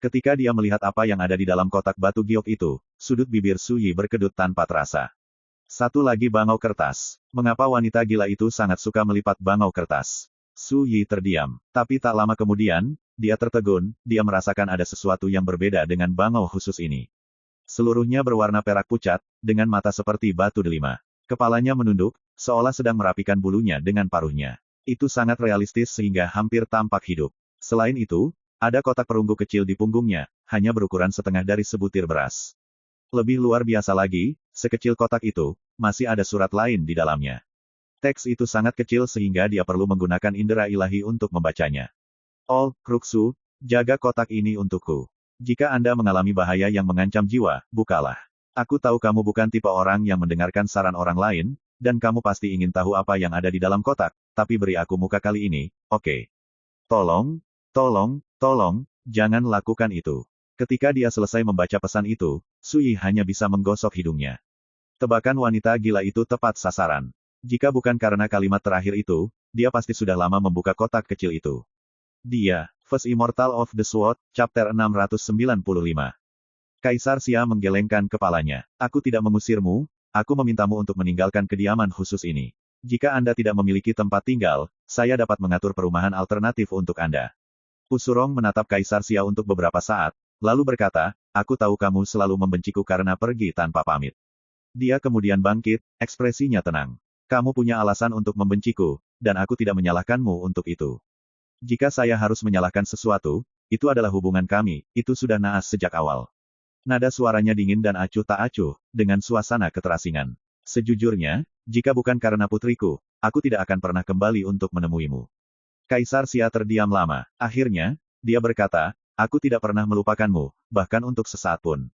Speaker 1: Ketika dia melihat apa yang ada di dalam kotak batu giok itu, sudut bibir Su Yi berkedut tanpa terasa. Satu lagi bangau kertas. Mengapa wanita gila itu sangat suka melipat bangau kertas? Su Yi terdiam. Tapi tak lama kemudian, dia tertegun, dia merasakan ada sesuatu yang berbeda dengan bangau khusus ini. Seluruhnya berwarna perak pucat, dengan mata seperti batu delima. Kepalanya menunduk, seolah sedang merapikan bulunya dengan paruhnya. Itu sangat realistis sehingga hampir tampak hidup. Selain itu, ada kotak perunggu kecil di punggungnya, hanya berukuran setengah dari sebutir beras. Lebih luar biasa lagi, sekecil kotak itu, masih ada surat lain di dalamnya. Teks itu sangat kecil sehingga dia perlu menggunakan indera ilahi untuk membacanya. All, Kruxu, jaga kotak ini untukku. Jika Anda mengalami bahaya yang mengancam jiwa, bukalah. Aku tahu kamu bukan tipe orang yang mendengarkan saran orang lain, dan kamu pasti ingin tahu apa yang ada di dalam kotak, tapi beri aku muka kali ini, oke? Tolong, jangan lakukan itu. Ketika dia selesai membaca pesan itu, Su Yi hanya bisa menggosok hidungnya. Tebakan wanita gila itu tepat sasaran. Jika bukan karena kalimat terakhir itu, dia pasti sudah lama membuka kotak kecil itu. Dia, First Immortal of the Sword, Chapter 695. Kaisar Xia menggelengkan kepalanya. Aku tidak mengusirmu, aku memintamu untuk meninggalkan kediaman khusus ini. Jika Anda tidak memiliki tempat tinggal, saya dapat mengatur perumahan alternatif untuk Anda. Pusurong menatap Kaisar Xia untuk beberapa saat, lalu berkata, aku tahu kamu selalu membenciku karena pergi tanpa pamit. Dia kemudian bangkit, ekspresinya tenang. Kamu punya alasan untuk membenciku, dan aku tidak menyalahkanmu untuk itu. Jika saya harus menyalahkan sesuatu, itu adalah hubungan kami, itu sudah naas sejak awal. Nada suaranya dingin dan acuh tak acuh, dengan suasana keterasingan. Sejujurnya, jika bukan karena putriku, aku tidak akan pernah kembali untuk menemuimu. Kaisar Xia terdiam lama. Akhirnya, dia berkata, aku tidak pernah melupakanmu, bahkan untuk sesaat pun.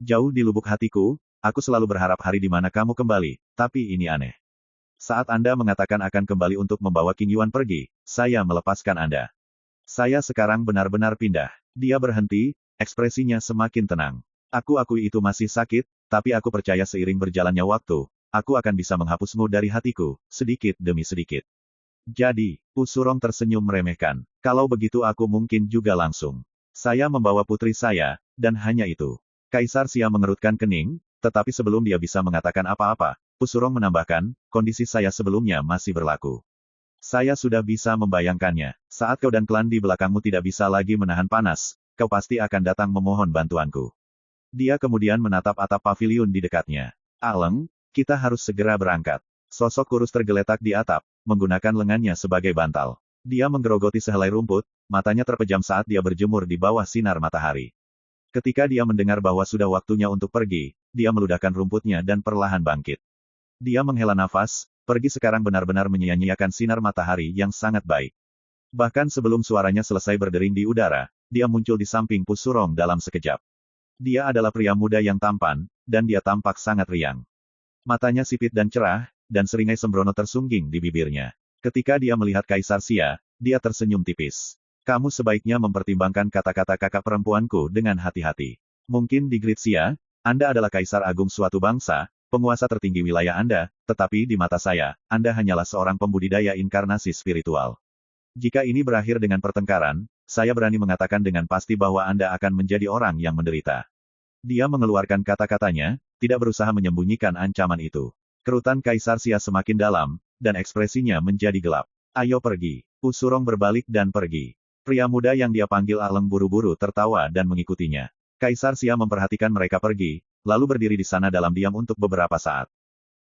Speaker 1: Jauh di lubuk hatiku, aku selalu berharap hari di mana kamu kembali, tapi ini aneh. Saat Anda mengatakan akan kembali untuk membawa King Yuan pergi, saya melepaskan Anda. Saya sekarang benar-benar pindah. Dia berhenti, ekspresinya semakin tenang. Aku akui itu masih sakit, tapi aku percaya seiring berjalannya waktu, aku akan bisa menghapusmu dari hatiku, sedikit demi sedikit. Jadi, Pusurong tersenyum meremehkan. Kalau begitu aku mungkin juga langsung. Saya membawa putri saya, dan hanya itu. Kaisar Xia mengerutkan kening, tetapi sebelum dia bisa mengatakan apa-apa, Pusurong menambahkan, kondisi saya sebelumnya masih berlaku. Saya sudah bisa membayangkannya. Saat kau dan klan di belakangmu tidak bisa lagi menahan panas, kau pasti akan datang memohon bantuanku. Dia kemudian menatap atap paviliun di dekatnya. Aleng, kita harus segera berangkat. Sosok kurus tergeletak di atap, menggunakan lengannya sebagai bantal. Dia menggerogoti sehelai rumput, matanya terpejam saat dia berjemur di bawah sinar matahari. Ketika dia mendengar bahwa sudah waktunya untuk pergi, dia meludahkan rumputnya dan perlahan bangkit. Dia menghela nafas, pergi sekarang benar-benar menyia-nyiakan sinar matahari yang sangat baik. Bahkan sebelum suaranya selesai berdering di udara, dia muncul di samping Pusurong dalam sekejap. Dia adalah pria muda yang tampan, dan dia tampak sangat riang. Matanya sipit dan cerah, dan seringai sembrono tersungging di bibirnya. Ketika dia melihat Kaisar Xia, Dia tersenyum tipis. Kamu sebaiknya mempertimbangkan kata-kata kakak perempuanku dengan hati-hati. Mungkin di Gritsia, Anda adalah kaisar agung suatu bangsa, penguasa tertinggi wilayah Anda, tetapi di mata saya, Anda hanyalah seorang pembudidaya inkarnasi spiritual. Jika ini berakhir dengan pertengkaran, saya berani mengatakan dengan pasti bahwa Anda akan menjadi orang yang menderita. Dia mengeluarkan kata-katanya, tidak berusaha menyembunyikan ancaman itu. Kerutan Kaisar Xia semakin dalam, dan ekspresinya menjadi gelap. Ayo pergi. Usurong berbalik dan pergi. Pria muda yang dia panggil Aleng buru-buru tertawa dan mengikutinya. Kaisar Xia memperhatikan mereka pergi, lalu berdiri di sana dalam diam untuk beberapa saat.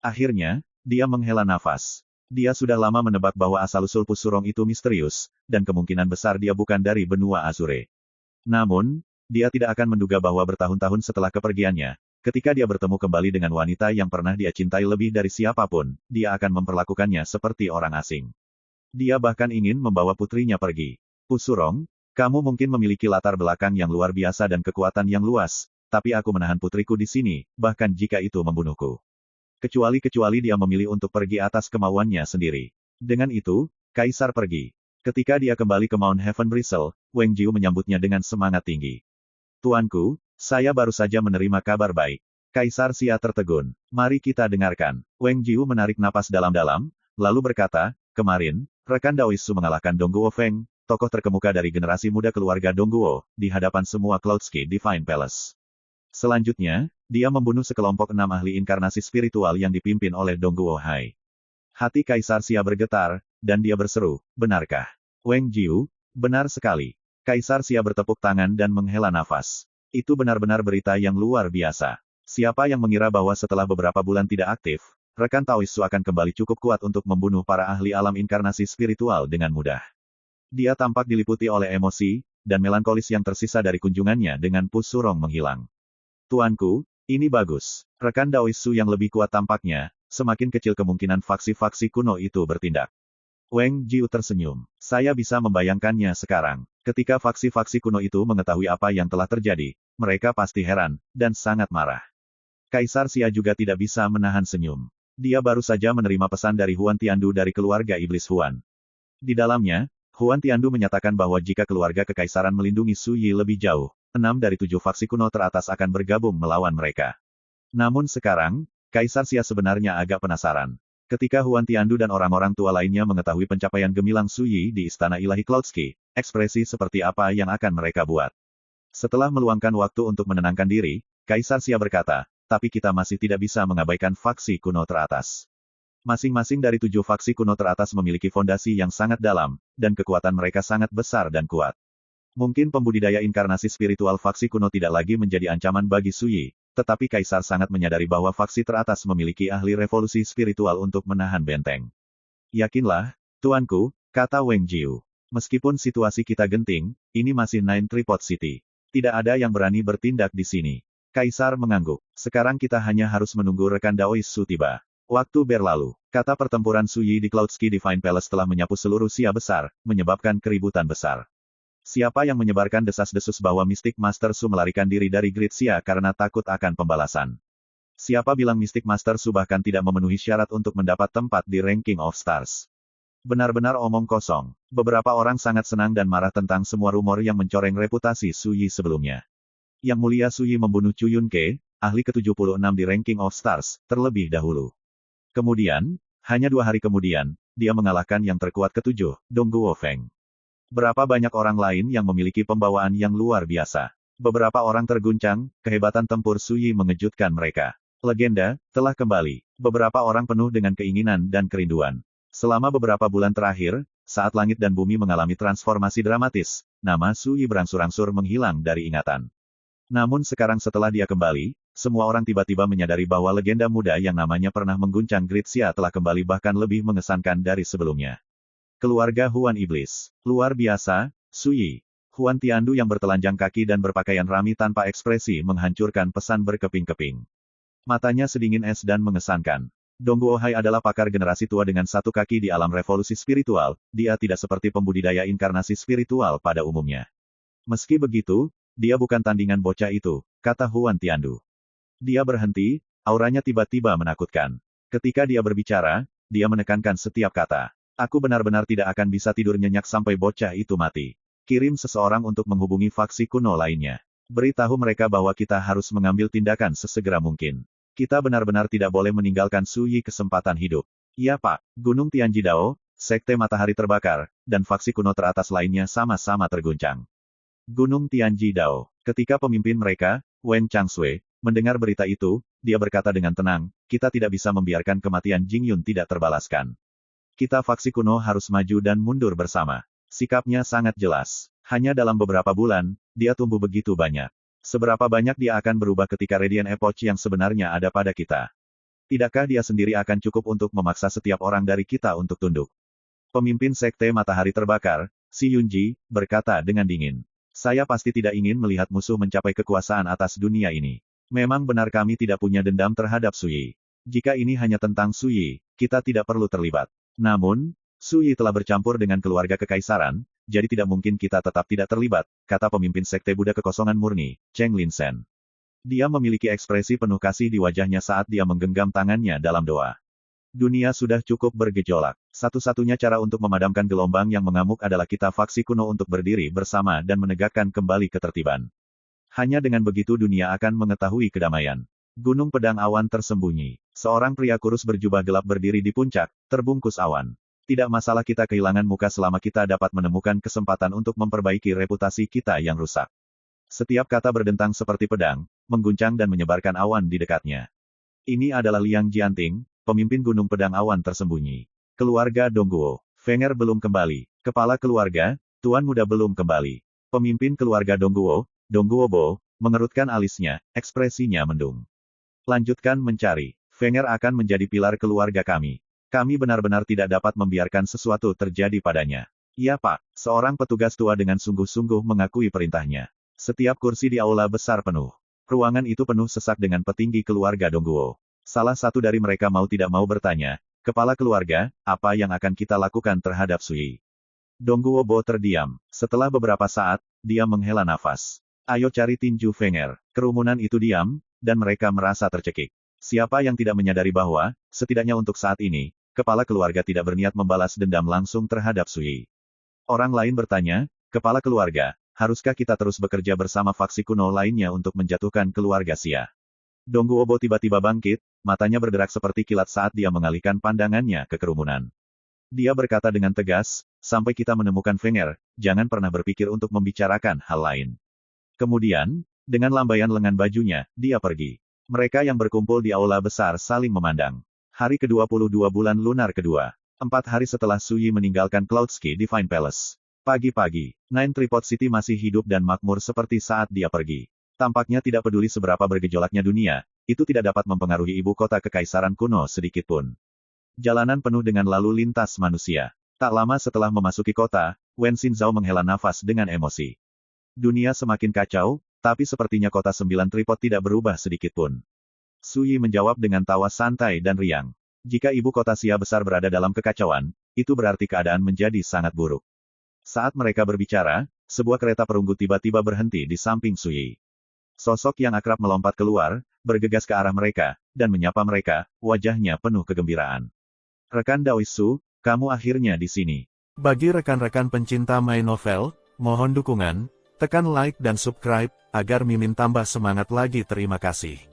Speaker 1: Akhirnya, dia menghela nafas. Dia sudah lama menebak bahwa asal-usul Pusurong itu misterius, dan kemungkinan besar dia bukan dari benua Azure. Namun, dia tidak akan menduga bahwa bertahun-tahun setelah kepergiannya, ketika dia bertemu kembali dengan wanita yang pernah dia cintai lebih dari siapapun, dia akan memperlakukannya seperti orang asing. Dia bahkan ingin membawa putrinya pergi. Pusurong, kamu mungkin memiliki latar belakang yang luar biasa dan kekuatan yang luas, tapi aku menahan putriku di sini, bahkan jika itu membunuhku. Kecuali dia memilih untuk pergi atas kemauannya sendiri. Dengan itu, Kaisar pergi. Ketika dia kembali ke Mount Heaven Bristle, Wang Jiu menyambutnya dengan semangat tinggi. Tuanku, saya baru saja menerima kabar baik. Kaisar Xia tertegun. Mari kita dengarkan. Wang Jiu menarik napas dalam-dalam, lalu berkata, kemarin, rekan Daoisu mengalahkan Dongguo Feng, tokoh terkemuka dari generasi muda keluarga Dongguo, di hadapan semua Cloudski Divine Palace. Selanjutnya, dia membunuh sekelompok 6 ahli inkarnasi spiritual yang dipimpin oleh Dongguo Hai. Hati Kaisar Xia bergetar, dan dia berseru, benarkah? Wang Jiu, benar sekali. Kaisar Xia bertepuk tangan dan menghela nafas. Itu benar-benar berita yang luar biasa. Siapa yang mengira bahwa setelah beberapa bulan tidak aktif, rekan Taoisu akan kembali cukup kuat untuk membunuh para ahli alam inkarnasi spiritual dengan mudah. Dia tampak diliputi oleh emosi, dan melankolis yang tersisa dari kunjungannya dengan Pusurong menghilang. Tuanku, ini bagus. Rekan Daoisu yang lebih kuat tampaknya, semakin kecil kemungkinan faksi-faksi kuno itu bertindak. Wang Jiu tersenyum. Saya bisa membayangkannya sekarang. Ketika faksi-faksi kuno itu mengetahui apa yang telah terjadi, mereka pasti heran, dan sangat marah. Kaisar Xia juga tidak bisa menahan senyum. Dia baru saja menerima pesan dari Huan Tiandu dari keluarga Iblis Huan. Di dalamnya, Huan Tiandu menyatakan bahwa jika keluarga kekaisaran melindungi Su Yi lebih jauh, 6 dari 7 faksi kuno teratas akan bergabung melawan mereka. Namun sekarang, Kaisar Xia sebenarnya agak penasaran. Ketika Huan Tiandu dan orang-orang tua lainnya mengetahui pencapaian gemilang Su Yi di Istana Ilahi Cloudski, ekspresi seperti apa yang akan mereka buat. Setelah meluangkan waktu untuk menenangkan diri, Kaisar Xia berkata, tapi kita masih tidak bisa mengabaikan faksi kuno teratas. Masing-masing dari 7 faksi kuno teratas memiliki fondasi yang sangat dalam, dan kekuatan mereka sangat besar dan kuat. Mungkin pembudidaya inkarnasi spiritual faksi kuno tidak lagi menjadi ancaman bagi Su Yi, tetapi Kaisar sangat menyadari bahwa faksi teratas memiliki ahli revolusi spiritual untuk menahan benteng. Yakinlah, tuanku, kata Wang Jiu. Meskipun situasi kita genting, ini masih Nine Tripod City. Tidak ada yang berani bertindak di sini. Kaisar mengangguk. Sekarang kita hanya harus menunggu rekan Daoisu tiba. Waktu berlalu. Kata pertempuran Su Yi di Cloudski Divine Palace telah menyapu seluruh Xia besar, menyebabkan keributan besar. Siapa yang menyebarkan desas-desus bahwa Mystic Master Su melarikan diri dari Great Xia karena takut akan pembalasan? Siapa bilang Mystic Master Su bahkan tidak memenuhi syarat untuk mendapat tempat di Ranking of Stars? Benar-benar omong kosong. Beberapa orang sangat senang dan marah tentang semua rumor yang mencoreng reputasi Su Yi sebelumnya. Yang mulia Su Yi membunuh Chu Yunke, ahli ke-76 di Ranking of Stars, terlebih dahulu. Kemudian, hanya 2 hari kemudian, dia mengalahkan yang terkuat ke-7, Dongguo Feng. Berapa banyak orang lain yang memiliki pembawaan yang luar biasa. Beberapa orang terguncang, kehebatan tempur Su Yi mengejutkan mereka. Legenda, telah kembali. Beberapa orang penuh dengan keinginan dan kerinduan. Selama beberapa bulan terakhir, saat langit dan bumi mengalami transformasi dramatis, nama Su Yi berangsur-angsur menghilang dari ingatan. Namun sekarang setelah dia kembali, semua orang tiba-tiba menyadari bahwa legenda muda yang namanya pernah mengguncang Great Xia telah kembali bahkan lebih mengesankan dari sebelumnya. Keluarga Huan Iblis. Luar biasa, Su Yi. Huan Tiandu yang bertelanjang kaki dan berpakaian rapi tanpa ekspresi menghancurkan pesan berkeping-keping. Matanya sedingin es dan mengesankan. Dongguo Hai adalah pakar generasi tua dengan 1 kaki di alam revolusi spiritual, dia tidak seperti pembudidaya inkarnasi spiritual pada umumnya. Meski begitu, dia bukan tandingan bocah itu, kata Huan Tiandu. Dia berhenti, auranya tiba-tiba menakutkan. Ketika dia berbicara, dia menekankan setiap kata. Aku benar-benar tidak akan bisa tidur nyenyak sampai bocah itu mati. Kirim seseorang untuk menghubungi faksi kuno lainnya. Beritahu mereka bahwa kita harus mengambil tindakan sesegera mungkin. Kita benar-benar tidak boleh meninggalkan Su Yi kesempatan hidup. Iya Pak, Gunung Tianjidao, Sekte Matahari Terbakar, dan faksi kuno teratas lainnya sama-sama terguncang. Gunung Tianjidao. Ketika pemimpin mereka, Wen Changshui, mendengar berita itu, dia berkata dengan tenang, kita tidak bisa membiarkan kematian Jing Yun tidak terbalaskan. Kita faksi kuno harus maju dan mundur bersama. Sikapnya sangat jelas. Hanya dalam beberapa bulan, dia tumbuh begitu banyak. Seberapa banyak dia akan berubah ketika Radiant Epoch yang sebenarnya ada pada kita? Tidakkah dia sendiri akan cukup untuk memaksa setiap orang dari kita untuk tunduk? Pemimpin Sekte Matahari Terbakar, Xi Yunji, berkata dengan dingin. Saya pasti tidak ingin melihat musuh mencapai kekuasaan atas dunia ini. Memang benar kami tidak punya dendam terhadap Su Yi. Jika ini hanya tentang Su Yi, kita tidak perlu terlibat. Namun, Su Yi telah bercampur dengan keluarga kekaisaran, jadi tidak mungkin kita tetap tidak terlibat, kata pemimpin Sekte Buddha Kekosongan Murni, Cheng Linsen. Dia memiliki ekspresi penuh kasih di wajahnya saat dia menggenggam tangannya dalam doa. Dunia sudah cukup bergejolak. Satu-satunya cara untuk memadamkan gelombang yang mengamuk adalah kita faksi kuno untuk berdiri bersama dan menegakkan kembali ketertiban. Hanya dengan begitu dunia akan mengetahui kedamaian. Gunung Pedang Awan tersembunyi. Seorang pria kurus berjubah gelap berdiri di puncak, terbungkus awan. Tidak masalah kita kehilangan muka selama kita dapat menemukan kesempatan untuk memperbaiki reputasi kita yang rusak. Setiap kata berdentang seperti pedang, mengguncang dan menyebarkan awan di dekatnya. Ini adalah Liang Jianting, pemimpin Gunung Pedang Awan tersembunyi. Keluarga Dongguo. Fenger belum kembali. Kepala keluarga, Tuan Muda belum kembali. Pemimpin keluarga Dongguo, Dongguo Bo, mengerutkan alisnya, ekspresinya mendung. Lanjutkan mencari. Fenger akan menjadi pilar keluarga kami. Kami benar-benar tidak dapat membiarkan sesuatu terjadi padanya. Iya Pak, seorang petugas tua dengan sungguh-sungguh mengakui perintahnya. Setiap kursi di aula besar penuh. Ruangan itu penuh sesak dengan petinggi keluarga Dongguo. Salah satu dari mereka mau tidak mau bertanya, kepala keluarga, apa yang akan kita lakukan terhadap Su Yi? Dongguo Bo terdiam. Setelah beberapa saat, dia menghela nafas. Ayo cari tinju Fenger. Kerumunan itu diam, dan mereka merasa tercekik. Siapa yang tidak menyadari bahwa, setidaknya untuk saat ini, kepala keluarga tidak berniat membalas dendam langsung terhadap Su Yi. Orang lain bertanya, kepala keluarga, haruskah kita terus bekerja bersama faksi kuno lainnya untuk menjatuhkan keluarga Xia? Dongguo Bo tiba-tiba bangkit, matanya bergerak seperti kilat saat dia mengalihkan pandangannya ke kerumunan. Dia berkata dengan tegas, sampai kita menemukan Fenger, jangan pernah berpikir untuk membicarakan hal lain. Kemudian, dengan lambaian lengan bajunya, dia pergi. Mereka yang berkumpul di aula besar saling memandang. Hari ke-22 bulan lunar kedua. 4 hari setelah Su Yi meninggalkan Cloudsky Divine Palace. Pagi-pagi, Nine Tripod City masih hidup dan makmur seperti saat dia pergi. Tampaknya tidak peduli seberapa bergejolaknya dunia, itu tidak dapat mempengaruhi ibu kota kekaisaran kuno sedikitpun. Jalanan penuh dengan lalu lintas manusia. Tak lama setelah memasuki kota, Wen Xinzhao menghela nafas dengan emosi. Dunia semakin kacau, tapi sepertinya kota 9 Tripod tidak berubah sedikitpun. Su Yi menjawab dengan tawa santai dan riang. Jika ibu kota Xia besar berada dalam kekacauan, itu berarti keadaan menjadi sangat buruk. Saat mereka berbicara, sebuah kereta perunggu tiba-tiba berhenti di samping Su Yi. Sosok yang akrab melompat keluar, bergegas ke arah mereka, dan menyapa mereka, wajahnya penuh kegembiraan. Rekan Daoisu, kamu akhirnya di sini. Bagi rekan-rekan pencinta My Novel, mohon dukungan, tekan like dan subscribe, agar Mimin tambah semangat lagi. Terima kasih.